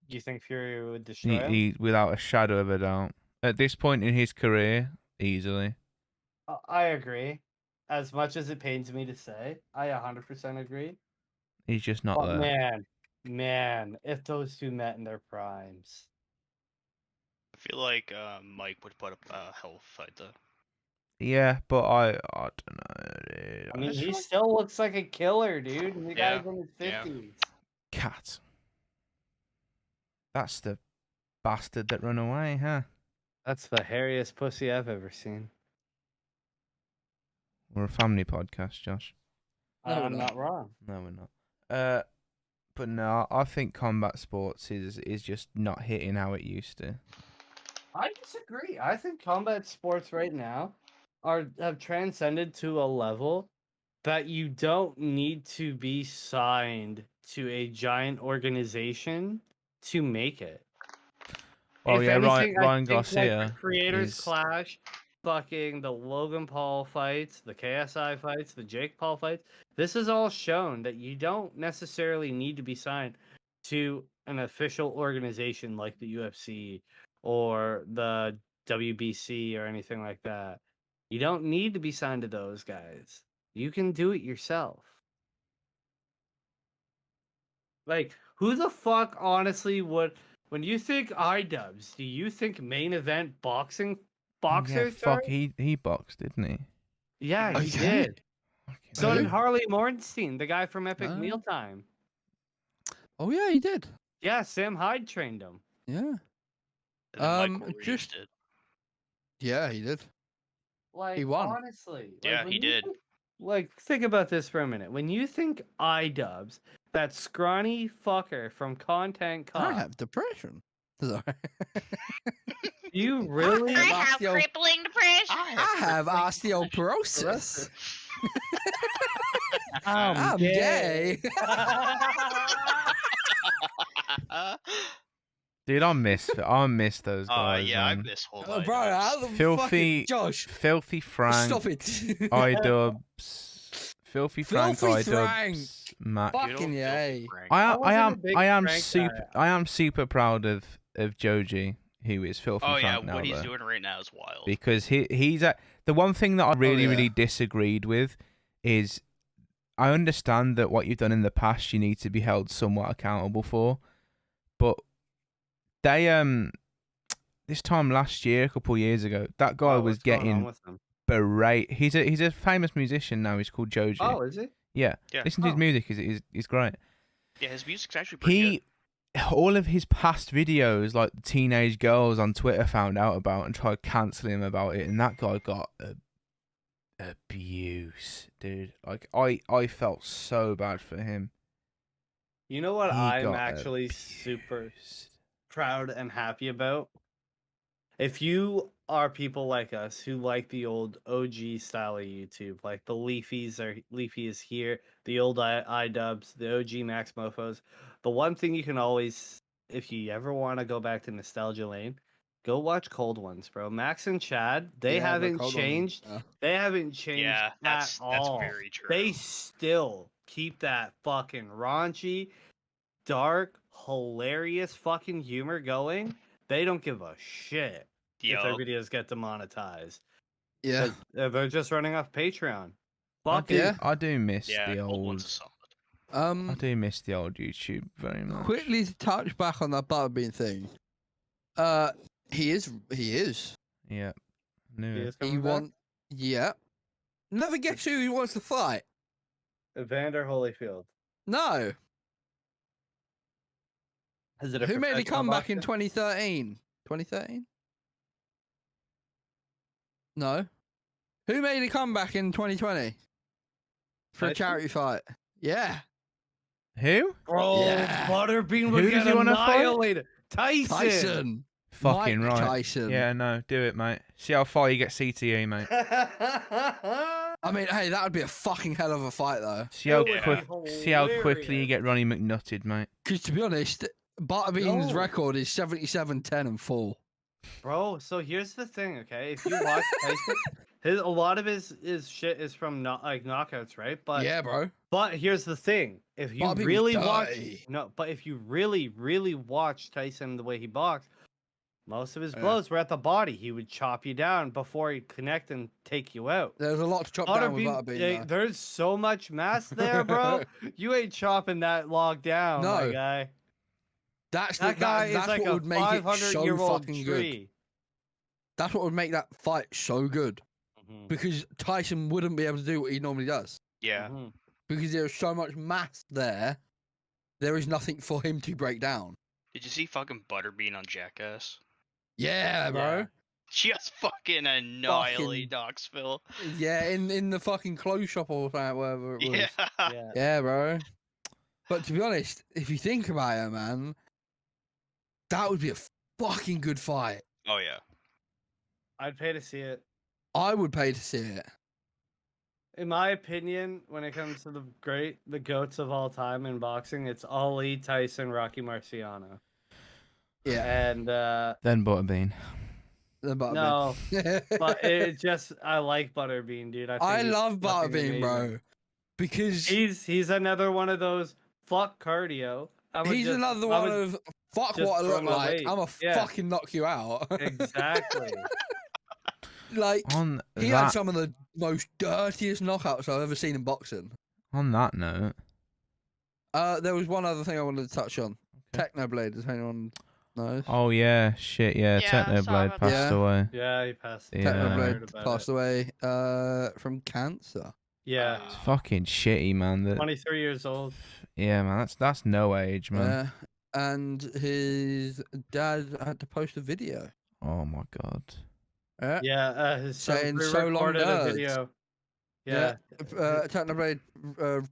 Do you think Fury would destroy him? He, without a shadow of a doubt. At this point in his career, easily. I agree. As much as it pains me to say, I 100% agree. He's just not But there. man, if those two met in their primes. I feel like Mike would put up a hell of a fight though. Yeah, but I don't know. Dude. I mean, just he like still looks like a killer, dude. And the Yeah, guy's in his yeah. 50s. Cat. That's the bastard that run away, huh? That's the hairiest pussy I've ever seen. We're a family podcast, Josh. No, we're I'm not. not wrong. No, we're not. But no, I think combat sports is just not hitting how it used to. I disagree. I think combat sports right now have transcended to a level that you don't need to be signed to a giant organization to make it. Oh If yeah, anything, I Ryan think, like, Garcia. the Creators is- Clash, fucking the Logan Paul fights, the KSI fights, the Jake Paul fights. This is all shown that you don't necessarily need to be signed to an official organization like the UFC or the WBC or anything like that. You don't need to be signed to those guys. You can do it yourself. Like, who the fuck honestly would, when you think iDubbbz, do you think main event boxing Yeah, boxers? fuck, are? he boxed, didn't he? Yeah, Oh, he yeah? did. Fucking So hell. did Harley Mornstein, the guy from Epic Oh. Mealtime. Oh yeah, he did. Yeah, Sam Hyde trained him. Yeah. And then Michael Reeves just- did. Yeah, he did. Like, won. honestly. like, Yeah, when he you did. think- like, think about this for a minute. When you think iDubbbz, that scrawny fucker from Content I Cop, have depression. Sorry. You really? I have have osteo- crippling depression. I have osteoporosis. Arrested. I'm gay. Dude, I miss those guys, yeah, I man. miss whole Oh, bro, how the Filthy, fucking Josh? filthy Frank, Stop it. iDubbbz, filthy Frank, Filthy iDubbbz, Matt. Fucking yay. I wasn't a big Frank guy. I am super proud of Joji, who is filthy Oh yeah, Frank now, what he's though, doing right now is wild. because he's at the one thing that I really yeah. really disagreed with is I understand that what you've done in the past you need to be held somewhat accountable for, but they this time last year, a couple of years ago, that guy Oh, was what's going on getting with him? berate. He's a famous musician now. He's called Joji. Oh, is he? Yeah. Yeah. Listen to his Oh. music. He's great. Yeah, his music's actually pretty good. All of his past videos, like the teenage girls on Twitter found out about and tried cancelling him about it, and that guy got abuse, dude. Like I felt so bad for him. You know what He I'm got actually super abused. proud and happy about? If you are people like us who like the old OG style of YouTube, like the Leafy is here, the old iDubbbz, the OG Max Mofos, the one thing you can always, if you ever want to go back to nostalgia lane, go watch Cold Ones, bro. Max and Chad, they Yeah, the haven't Cold Ones, changed. They haven't changed Yeah, that's at all. very true. They still keep that fucking raunchy, dark, hilarious fucking humor going. They don't give a shit if their Yo, videos get demonetized. Yeah. They're just running off Patreon. I Fuck do, it. Yeah. I do miss yeah, the Cold One's old. a solid. I do miss the old YouTube very much. Quickly to touch back on that Butterbean thing. He is. Yeah. Knew He it. is He coming back? want. Yeah. Never guess who he wants to fight. Evander Holyfield. No. Is it a Who made a professional comeback in boxer? 2013? 2013? No. Who made a comeback in 2020 for a Tyson? charity fight? Yeah. Who? Bro, Yeah. Butterbean Who would does get he wanna fight? annihilated. Tyson. Tyson. Fucking Mike right. Tyson. Yeah, no, do it, mate. See how far you get CTE, mate. I mean, hey, that would be a fucking hell of a fight, though. See how It would be see how quickly you hilarious. get Ronnie McNutted, mate. Because to be honest, Butterbean's No. record is 77-10-4. Bro, so here's the thing, okay? If you watch Tyson, a lot of his shit is from knockouts, right? But Yeah, bro. But here's the thing: if you Bobby was really watch, dirty. but if you really watch Tyson the way he boxed, most of his Yeah. blows were at the body. He would chop you down before he'd connect and take you out. There's a lot to chop down with Butterbean, though. There's so much mass there, bro. You ain't chopping that log down, my No. guy. That's That guy that's is like what a would make it so 500-year-old fucking good. tree. That's what would make that fight so good. Mhm, Because Tyson wouldn't be able to do what he normally does. Yeah. mhm. Because there's so much mass there, there is nothing for him to break down. Did you see fucking Butterbean on Jackass? Yeah, bro. Just fucking annihilate Knoxville. Yeah, in the fucking clothes shop or whatever it was. Yeah. Yeah. Yeah, bro. But to be honest, if you think about it, man, that would be a fucking good fight. Oh yeah. I'd pay to see it. I would pay to see it. In my opinion, when it comes to the goats of all time in boxing, it's Ali, Tyson, Rocky Marciano. Yeah. And Then Butterbean. The Butterbean. no, but it just I like Butterbean, dude. I think he's love fucking Butterbean, bro. amazing. Because He's another one of those fuck cardio. he's another one of fuck just what I throw look my like. weight. I'm a Yeah. fucking knock you out. Exactly. Like On he had that some of the most dirtiest knockouts I've ever seen in boxing. on that note, There was one other thing I wanted to touch on. Technoblade, does anyone know? oh yeah, shit, yeah, Yeah, I saw Technoblade about passed that. away. Yeah, he passed. Yeah. Heard Technoblade about passed it. away from cancer. Yeah, It's fucking shitty, man. That 23 years old. yeah, man. That's no age, man. And his dad had to post a video. Oh my god. Yeah, his son Saying so long pre-recorded a nerds. video. Yeah, Technoblade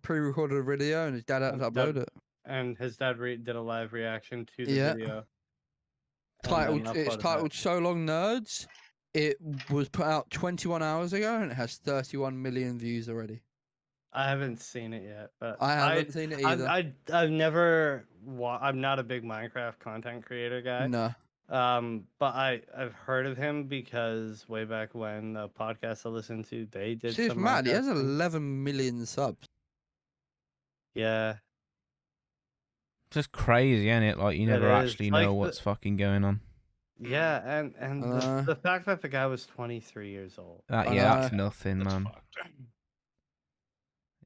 pre-recorded a video and his dad had to Dad- upload it. and his dad did a live reaction to the Yeah. video. and then It's upload it. titled So Long Nerds. It was put out 21 hours ago and it has 31 million views already. I haven't seen it yet, but I haven't seen it either. I've never. I'm not a big Minecraft content creator guy. No. But I've heard of him because way back when the podcast I listened to, they did See, it's some mad. He Minecraft has things. 11 million subs. Yeah, Just crazy, isn't it? Like you never is. actually Like know the- what's fucking going on. yeah, and the fact that the guy was 23 years old. That I that's know. nothing, That's man. fucked.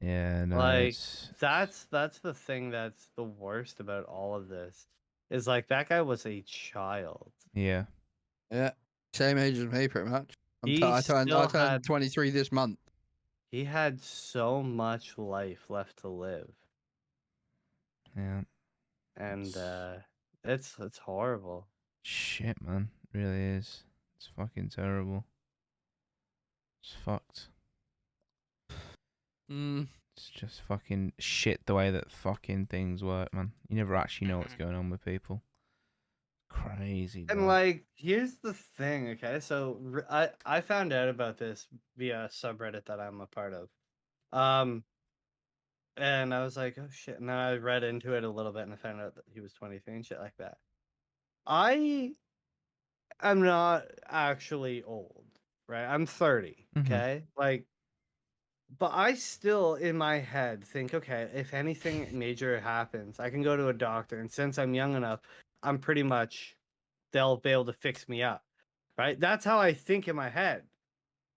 Yeah, no, Like it's that's the thing that's the worst about all of this is like that guy was a child. yeah. Yeah. Same age as me, pretty much. He I still turned had 23 this month. he had so much life left to live, Yeah. and It's- it's horrible. Shit, man. It really is. It's fucking terrible. It's fucked. Mm. It's just fucking shit the way that fucking things work, man. You never actually know what's going on with people. Crazy. And dog. like, here's the thing, okay? So I found out about this via a subreddit that I'm a part of, and I was like, oh shit. And then I read into it a little bit, and I found out that he was 23 and shit like that. I am not actually old, right? I'm 30, Mhm. okay? Like, but I still, in my head, think, okay, if anything major happens, I can go to a doctor, and since I'm young enough, I'm pretty much, they'll be able to fix me up, right? That's how I think in my head.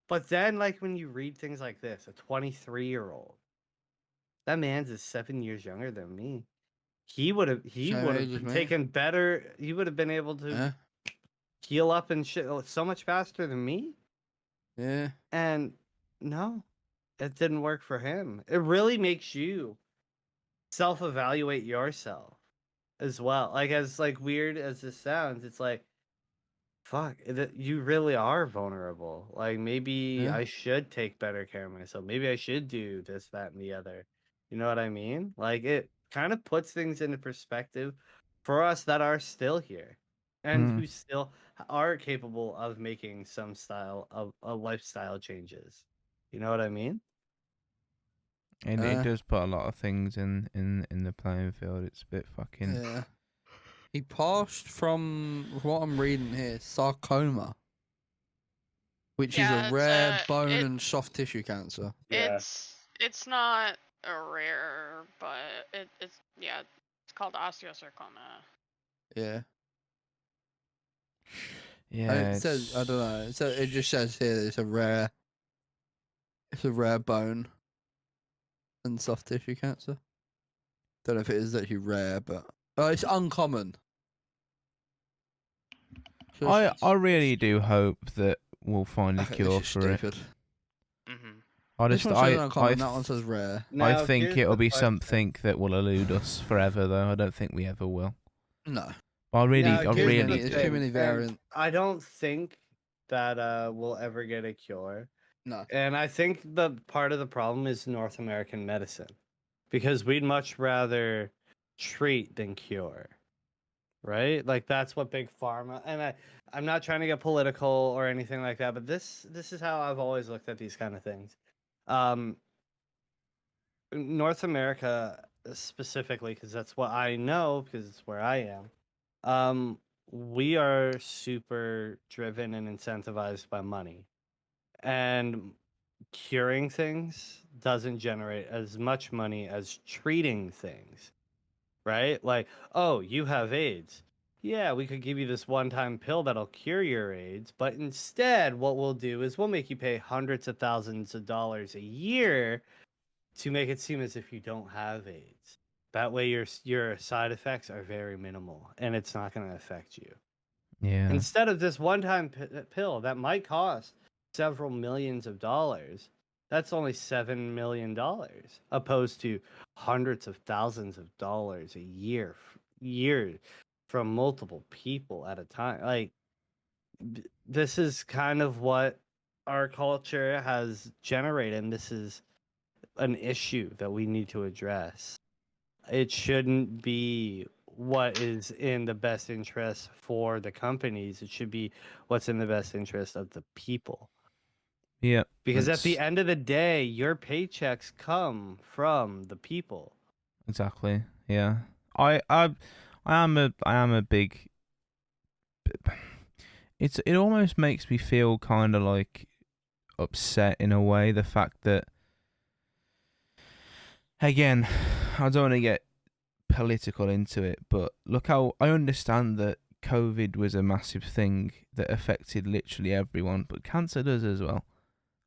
But then, like, when you read things like this, a 23-year-old, that man's is 7 years younger than me. He would have Same age as been me. taken better. He would have been able to Yeah. heal up and shit so much faster than me. Yeah. And no, it didn't work for him. It really makes you self-evaluate yourself as well. Like, as like weird as this sounds, it's like, fuck, you really are vulnerable. Like, maybe Yeah. I should take better care of myself. Maybe I should do this, that, and the other. You know what I mean? Like, it kind of puts things into perspective for us that are still here and Mm. who still are capable of making some style of lifestyle changes. You know what I mean? And it does put a lot of things in the playing field. It's a bit fucking. Yeah. He passed from what I'm reading here, sarcoma, which is Yeah, a it's, rare bone it- and soft tissue cancer. Yeah. It's not a rare, but it's it's called osteosarcoma. Yeah. Yeah. It says I don't know. So it just says here it's a rare bone and soft tissue cancer. Don't know if it is actually rare, but it's uncommon. So I really do hope that we'll find a it's cure just for it. stupid. Mm-hmm. I This just one says I uncommon. That one says rare. I Now, think here's it'll the be question. something that will elude us forever, though. I don't think we ever will. No. I really, Now, I here's the really. There's too thing, many and variants. I don't think that we'll ever get a cure. No. And I think the part of the problem is North American medicine, because we'd much rather treat than cure, right? Like, that's what big pharma. And I'm not trying to get political or anything like that, but this is how I've always looked at these kind of things. North America specifically, because that's what I know, because it's where I am. We are super driven and incentivized by money, and curing things doesn't generate as much money as treating things, right? Like, oh, you have AIDS. Yeah, we could give you this one-time pill that'll cure your AIDS, but instead what we'll do is we'll make you pay hundreds of thousands of dollars a year to make it seem as if you don't have AIDS. That way your side effects are very minimal and it's not going to affect you. Yeah. Instead of this one-time pill that might cost several millions of dollars, that's only $7 million, opposed to hundreds of thousands of dollars a year from multiple people at a time. Like, this is kind of what our culture has generated, and this is an issue that we need to address. It shouldn't be what is in the best interest for the companies. It should be what's in the best interest of the people. Yeah. Because at the it's- end of the day, your paychecks come from the people. Exactly. Yeah. I am a big. It almost makes me feel kind of like upset in a way, the fact that, again, I don't want to get political into it, but look how I understand that COVID was a massive thing that affected literally everyone, but cancer does as well.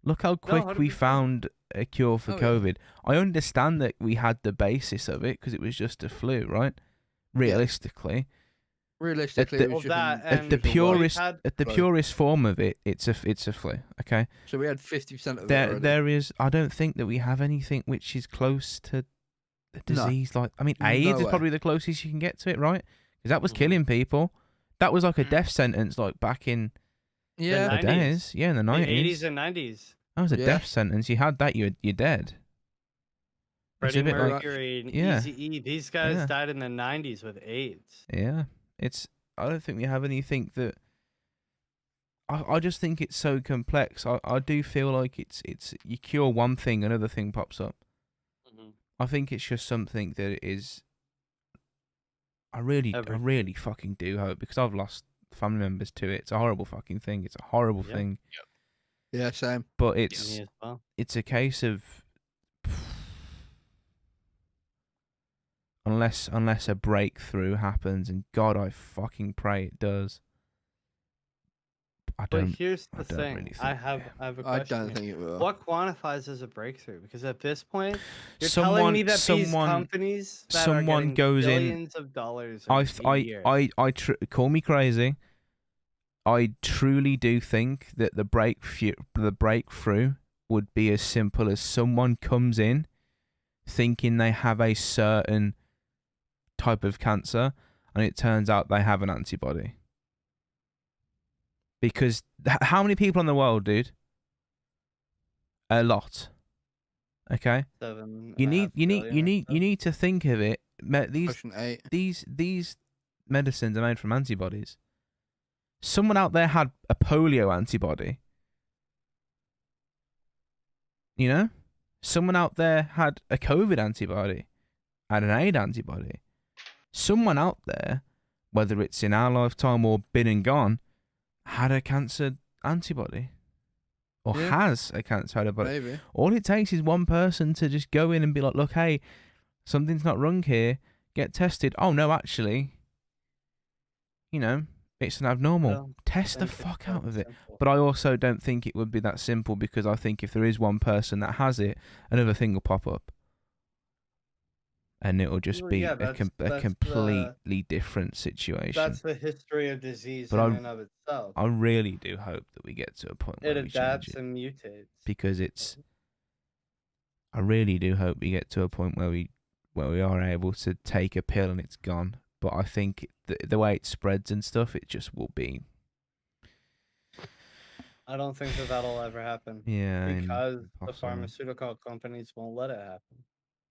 Look how quick we 100%. found a cure for Oh, yeah. COVID. I understand that we had the basis of it because it was just a flu, right? Realistically, Realistically, the- it was just that an and at the unusual one. purest had- at the flu. purest form of it, it's a flu. Okay, So we had 50% of it there already. there is. I don't think that we have anything which is close to the No. disease. Like, I mean, No AIDS is way. probably the closest you can get to it, right? Because that was Mhm. killing people. That was like a Mhm. death sentence, like back in Yeah. the 90s. days. Yeah, in the The 90s. 80s and 90s. That was a Yeah. death sentence. You had that, you're dead. It's Freddie a bit like, Mercury and yeah. Eazy-E. These guys Yeah. died in the 90s with AIDS. yeah. I don't think we have anything that. I just think it's so complex. I do feel like it's you cure one thing, another thing pops up. I think it's just something that is. I Everything. really fucking do hope, because I've lost family members to it. It's a horrible fucking thing. It's a horrible Yep. thing. Yeah, same. But Me it's as well. a case of unless a breakthrough happens, and God, I fucking pray it does. I But don't. here's I the don't thing. really think I we have do. a I question. don't here. think it will. What quantifies as a breakthrough? Because at this point, you're telling me that these companies that are someone getting goes in- billions of dollars I year. call me crazy. I truly do think that the breakthrough would be as simple as someone comes in thinking they have a certain type of cancer, and it turns out they have an antibody. Because how many people in the world, dude? A lot. Okay. 7.5 billion or so. You need to think of it. Pushing 8. These medicines are made from antibodies. Someone out there had a polio antibody. You know? Someone out there had a COVID antibody, had an AIDS antibody. Someone out there, whether it's in our lifetime or been and gone, had a cancer antibody. Or Yeah. has a cancer antibody. Maybe. All it takes is one person to just go in and be like, look, hey, something's not wrong here. Get tested. Oh, no, actually, you know, it's an abnormal. Well, Test the think it's fuck that out of it. simple. But I also don't think it would be that simple, because I think if there is one person that has it, another thing will pop up. And it'll just Well, be yeah, a that's the- completely different situation. That's the history of disease But in and of itself. I really do hope that we get to a point where It we change adapts it. and mutates. Because I really do hope we get to a point where we are able to take a pill and it's gone. But I think the way it spreads and stuff, it just will be. I don't think that'll ever happen. Yeah. Because the impossible. pharmaceutical companies won't let it happen.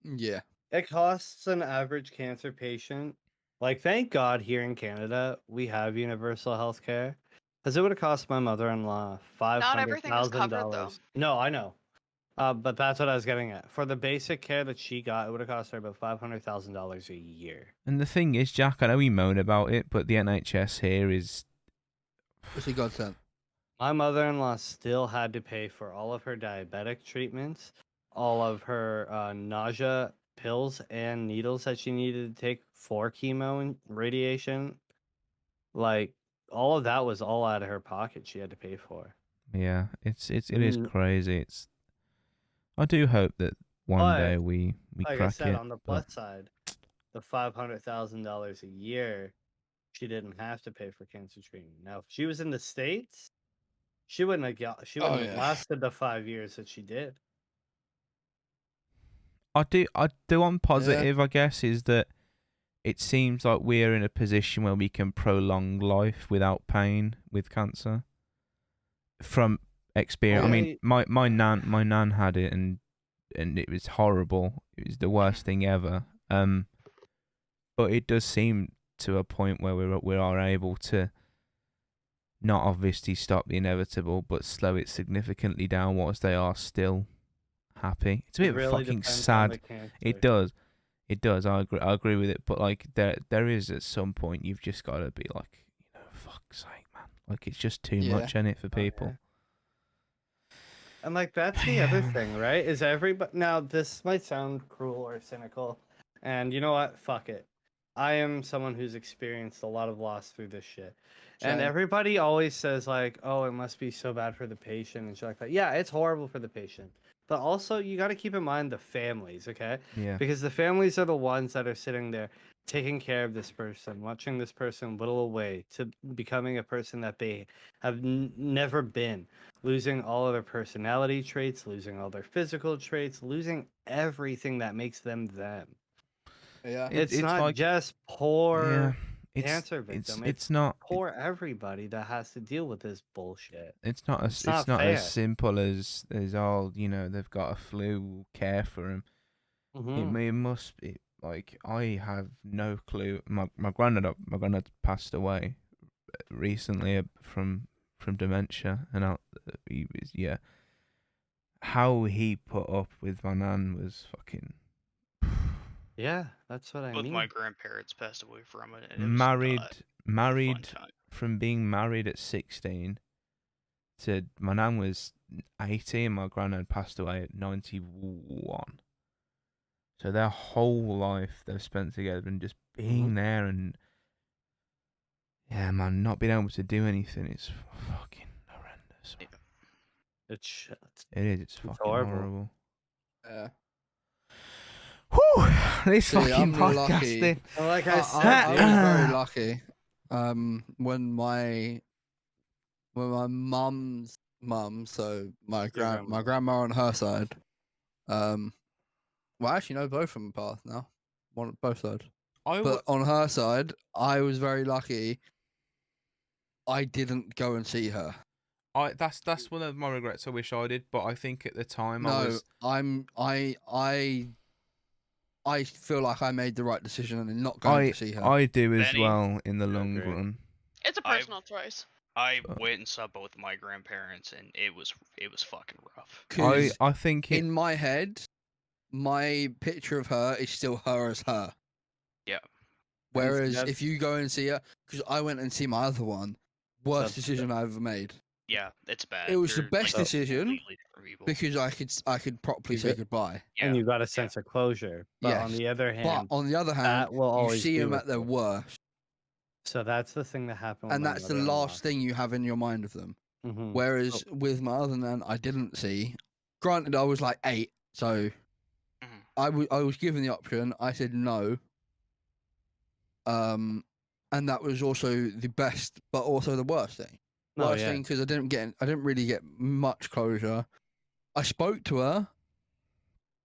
Yeah. It costs an average cancer patient. Like, thank God here in Canada we have universal health care. Because it would have cost my mother-in-law everything is covered, though. $500,000. No, I know. But that's what I was getting at. For the basic care that she got, it would have cost her about $500,000 a year. And the thing is, Jack, I know we moan about it, but the NHS here is. It's a godsend. My mother-in-law still had to pay for all of her diabetic treatments, all of her nausea pills and needles that she needed to take for chemo and radiation. Like, all of that was all out of her pocket. She had to pay for. Yeah, it is Mm. crazy. I do hope that one But, day we Like I crack said, it. on the plus side, the $500,000 a year, she didn't have to pay for cancer treatment. Now, if she was in the States, she wouldn't have yeah. lasted the 5 years that she did. I do on positive, I guess, is that it seems like we're in a position where we can prolong life without pain with cancer. From experience, I mean, my nan had it, and it was horrible. It was the worst thing ever. but it does seem to a point where we are able to not obviously stop the inevitable, but slow it significantly down whilst they are still happy. It's a It bit really fucking depends on the sad. cancer. It does. I agree with it. But like, there is at some point you've just got to be like, fuck's sake, man. Like, it's just too Yeah. much in it for people. yeah. And like that's the other thing, right? Is everybody now? This might sound cruel or cynical, and you know what? Fuck it. I am someone who's experienced a lot of loss through this shit, and Same. everybody always says like, "Oh, it must be so bad for the patient," and shit like that. Yeah, it's horrible for the patient, but also you got to keep in mind the families, okay? Yeah. Because the families are the ones that are sitting there taking care of this person, watching this person whittle away to becoming a person that they have never been, losing all of their personality traits, losing all their physical traits, losing everything that makes them them. Yeah. It's not like, just poor yeah, it's cancer victim. it's not poor everybody that has to deal with this bullshit. it's not as It's not not fair. as simple as all, they've got a flu, we'll care for them. Mhm. It must be like, I have no clue. My granddad passed away recently from dementia, and he was, yeah. How he put up with my nan was fucking Yeah, that's what I Both mean. my grandparents passed away from it, and it was not a fun married time. from being married at 16 to my nan was 80 and my granddad passed away at 91. So their whole life they've spent together and just being there, and yeah, man, not being able to do anything is fucking horrendous. Yeah. It's shit. It is. It's fucking horrible. horrible. Yeah. Whew, this See, fucking I'm podcasting. lucky. Well, like I I said, was very lucky. When my mum's mum, so my grandma. grandma on her side, well, actually, no, both of them passed now. Both sides. But on her side, I was very lucky. I didn't go and see her. That's one of my regrets. I wish I did, but I think at the time I feel like I made the right decision in not going to see her. I do as Benny, well in the I long agree. run. It's a personal choice. I went and saw both of my grandparents, and it was fucking rough. 'Cause I think in my head, my picture of her is still her as her. Yeah. Whereas that's- if you go and see her, because I went and see my other one, worst That's- decision I ever made. Yeah, it's bad. It was the They're, best like, decision completely different people. because I could properly You say get- goodbye. Yeah, And you got a sense of closure. But on Yes, the other hand, But on the other hand, that will you always see be them with at their you. worst, So that's the thing that happened. With and my that's the mother-in-law. last thing you have in your mind of them. Mhm. Whereas with my other nan, I didn't see. Granted, I was like 8, so Mhm. I was given the option. I said no. And that was also the best, but also the worst thing. No, Worst yeah. thing because I didn't really get much closure. I spoke to her,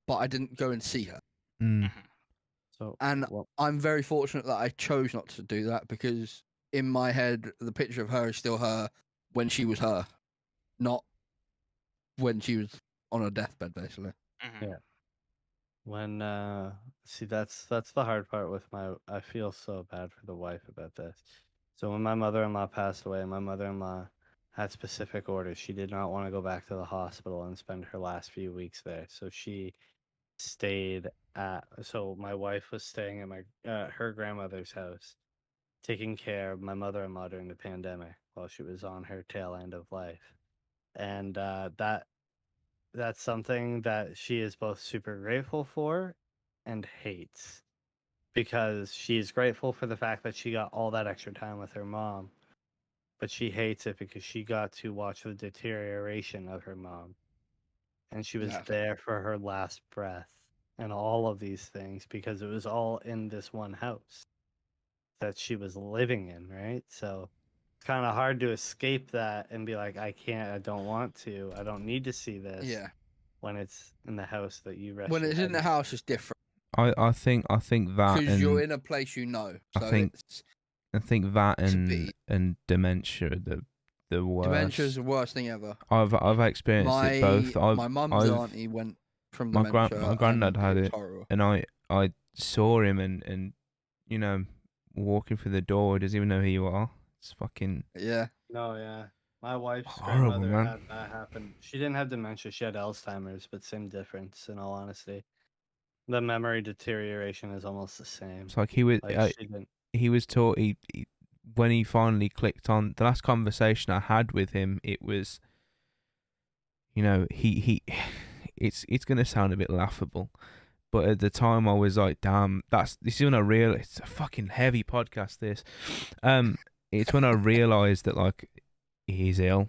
but I didn't go and see her. Mm. So And well, I'm very fortunate that I chose not to do that because in my head, the picture of her is still her when she was her, not when she was on her deathbed, basically. Mhm. Yeah. when see that's the hard part with I feel so bad for the wife about this. So when my mother-in-law passed away, my mother-in-law had specific orders. She did not want to go back to the hospital and spend her last few weeks there. So she stayed so my wife was staying at my her grandmother's house, taking care of my mother-in-law during the pandemic while she was on her tail end of life. And that's something that she is both super grateful for and hates, because she's grateful for the fact that she got all that extra time with her mom, but she hates it because she got to watch the deterioration of her mom, and she was Yeah. there for her last breath and all of these things because it was all in this one house that she was living in, right? So it's kind of hard to escape that and be like, I can't, I don't want to, I don't need to see this. Yeah. When it's in the house that you rest When your it's head in the house, it's different I think that because you're and in a place you know. I So think it's, and bit- dementia are the worst. dementia's the worst thing ever. I've experienced it both. My mum's auntie went from my dementia. my granddad and had was it, horrible. and I saw him and you know, walking through the door, he doesn't even know who you are. It's fucking Yeah. No, yeah. My wife's horrible, grandmother man. had that happen. She didn't have dementia; she had Alzheimer's, but same difference. In all honesty, the memory deterioration is almost the same. It's like he was. Like she didn't. He was taught. When he finally clicked on the last conversation I had with him, it was. You know, he. It's gonna sound a bit laughable, but at the time I was like, damn, this is when I realized it's a fucking heavy podcast. This, it's when I realized that like he's ill.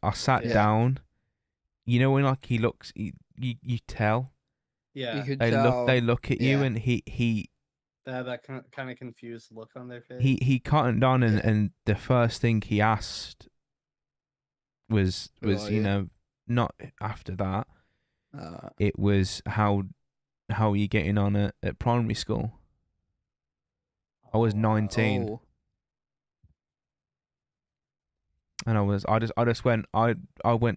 I sat Yeah. down. You know when like he looks, you tell. Yeah, You could They tell. look at you, yeah. and he they had that kind of confused look on their face. he cottoned on, Yeah. and the first thing he asked was Who are you you? know, not after that. Uh, It was how are you getting on at primary school? I was Oh, wow. 19, oh. and I just went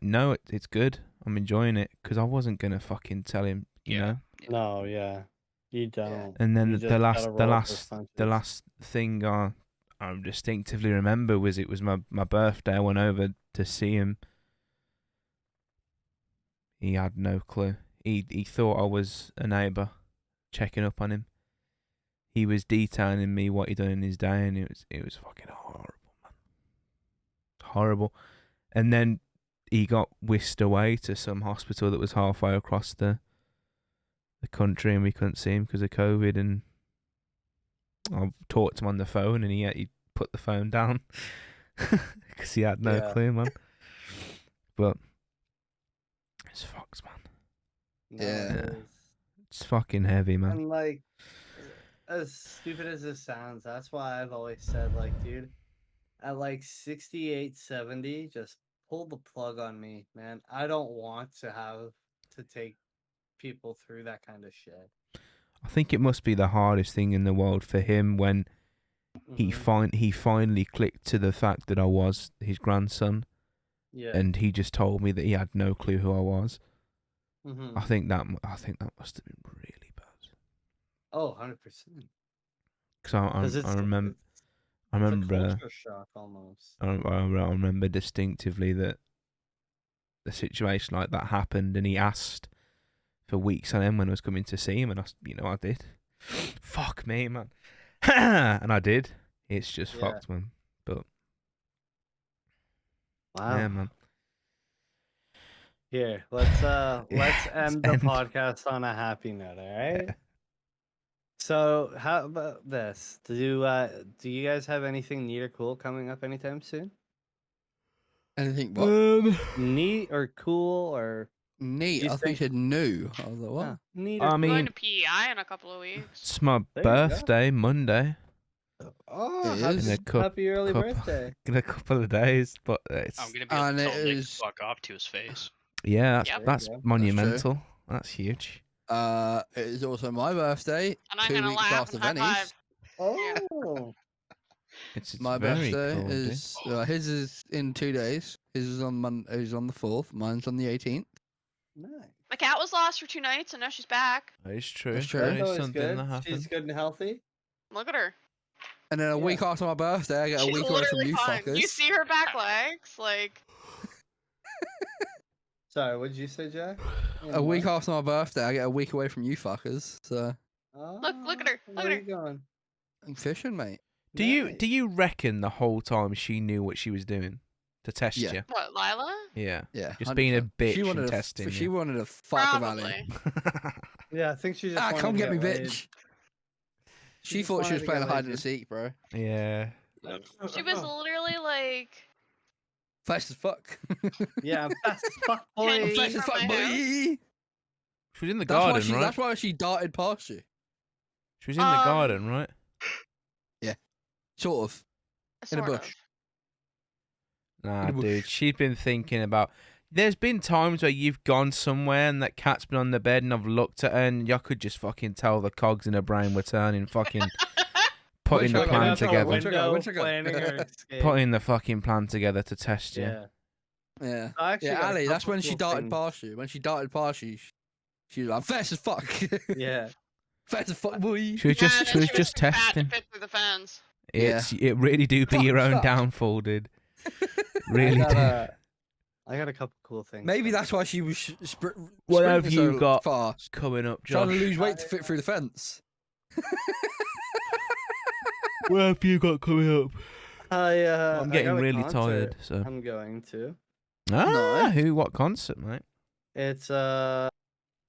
no, it's good. I'm enjoying it because I wasn't gonna fucking tell him, you Yeah. know. No, yeah, you don't. And then You the just last gotta the roll with those last the punches. last thing I distinctively remember was it was my birthday. I went over to see him. He had no clue. He thought I was a neighbour checking up on him. He was detailing me what he'd done in his day, and it was fucking horrible, man. Horrible. And then he got whisked away to some hospital that was halfway across the country, and we couldn't see him because of COVID. And I talked to him on the phone, and he put the phone down because he had no Yeah. clue, man. But it's fucked, man. No, Yeah. it is. It's fucking heavy, man. And like, as stupid as this sounds, that's why I've always said, like, dude, at like 68, 70, just pull the plug on me, man. I don't want to have to take people through that kind of shit. I think it must be the hardest thing in the world for him when Mhm. he finally clicked to the fact that I was his grandson, Yeah. and he just told me that he had no clue who I was. Mhm. I think that must have been really bad. Oh, 100%. Because I remember it's I a remember culture shock almost. I remember distinctively that a situation like that happened, and he asked for weeks on end when I was coming to see him, and I did. Fuck me, man. And I did. It's just Yeah. fucked, man. But Wow. yeah, man. Here, let's Let's end the end. podcast on a happy note, all right? So, how about this? Do you guys have anything neat or cool coming up anytime soon? Anything what? Neat or cool or Neat. you I thought you think- said new. I was like, what? neat I or I'm going mean, to PEI in a couple of weeks. it's my There you go. birthday, Monday, oh, It happy, is. In a cup- happy early cup- birthday. in a couple of days. But it's I'm gonna be And able it to tell Nick is- to fuck off to his face. yeah, Yep. that's There you go. monumental. That's huge. It is also my birthday. And I'm 2 going to weeks laugh after and high Venny's. five. Oh, It's My very birthday cool, dude. is his is in 2 days. His is on His is on the 4th. Mine's on the 18th. nice. My cat was lost for 2 nights, and now she's back. That is true. That's true. That That's is always something good. that happened. She's good and healthy. Look at her. And then a Yeah. week after my birthday, I get a She's week away from literally you fine. fuckers. You see her back legs? Like, Sorry, what did you say, Jack? A week after my birthday, I get a week away from you fuckers. So Look at her, look Where at are her. you going? I'm fishing, mate. Do you reckon the whole time she knew what she was doing to test Yeah. you? what, Lila? Yeah. Yeah, Just being a 100%. bitch She wanted and to testing She you. wanted to fuck about Probably. it. Yeah, I think she just. wanted Come to get me, laid. bitch. She just thought she wanted was to playing get hide laid, and seek, bro. Yeah. She was literally like Fast as fuck. Yeah, I'm fast as fuck, Ten boy. I'm feet fast as from fuck, my boy. house. She was in the That's why garden, she. right? That's why she darted past you. She was in the garden, right? Sort of. In a sort bush. Nah, In a bush. dude. She's been thinking about. There's been times where you've gone somewhere and that cat's been on the bed, and I've looked at her, and you could just fucking tell the cogs in her brain were turning, fucking putting the Which plan one? Out the together, window, Which one? planning her escape. putting the fucking plan together to test you. Yeah. Yeah. I actually Yeah, got a Ali, that's couple when she cool darted things. past you. When she darted past you, she was like, fast as fuck. Yeah. That's a fuck boy. She was Yeah, just and she then was she just too fat to testing. fit through the fence. It really do be your own Fuck. downfall, dude. Really do. I got a couple cool things. Maybe for that's why she was What have sprinting you so got fast, coming up, trying to Josh? lose weight to fit through the fence. What have you got coming up? I'm I getting got a really concert tired. So I'm going to. ah, Nice. what concert, mate? It's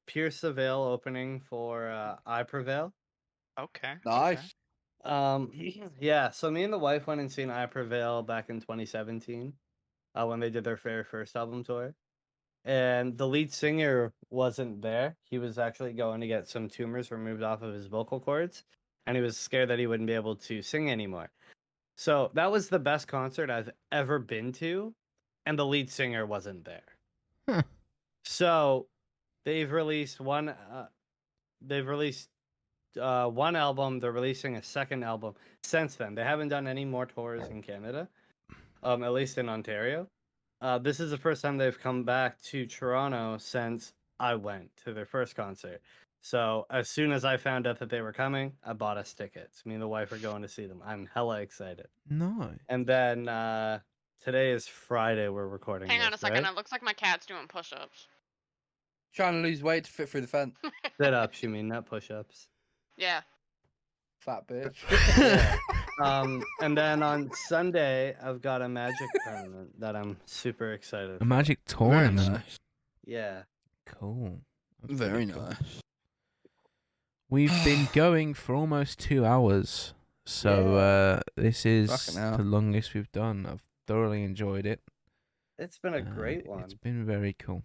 Pierce the Veil opening for I Prevail. Okay. Nice. Yeah, so me and the wife went and seen I Prevail back in 2017 when they did their very first album tour. And the lead singer wasn't there. He was actually going to get some tumors removed off of his vocal cords, and he was scared that he wouldn't be able to sing anymore. So that was the best concert I've ever been to, and the lead singer wasn't there. Huh. So they've released one. They've released one album. They're releasing a second album since then. They haven't done any more tours in Canada, at least in Ontario. This is the first time they've come back to Toronto since I went to their first concert. So as soon as I found out that they were coming, I bought us tickets. Me and the wife are going to see them. I'm hella excited. No. And then today is Friday. We're recording. Hang on a this, second. right? It looks like my cat's doing push-ups. Trying to lose weight to fit through the fence. Sit-ups, you mean, not push-ups. Yeah. Fat bitch. Yeah. And then on Sunday, I've got a Magic tournament that I'm super excited A for. magic Very tournament. nice. Yeah. Cool. That's Very pretty cool. nice. We've been going for almost 2 hours, so this is Fucking hell. the longest we've done. I've thoroughly enjoyed it. It's been a great one. It's been very cool.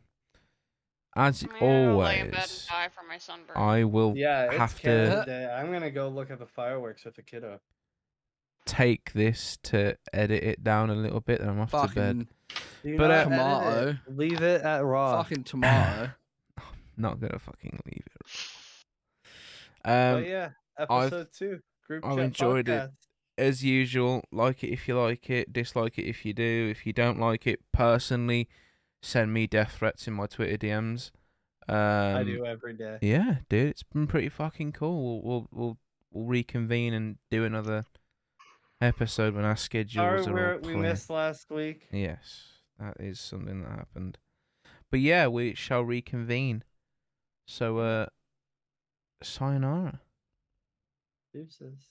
As I'm gonna lay in bed and always, die from my sunburn. I will Yeah, it's have to Canada Day. I'm gonna go look at the fireworks with the kiddo. take this to edit it down a little bit, and I'm off to bed. Fucking Do But, not edit tomato. it. Leave it at raw. fucking tomato. Not gonna fucking leave it. But yeah, episode 2. Group I've chat enjoyed it. podcast. As usual, like it if you like it, dislike it if you do. If you don't like it, personally, send me death threats in my Twitter DMs. I do every day. Yeah, dude, it's been pretty fucking cool. We'll reconvene and do another episode when our schedules are all We clear. missed last week. Yes, that is something that happened. But yeah, we shall reconvene. So, sayonara. Deuces.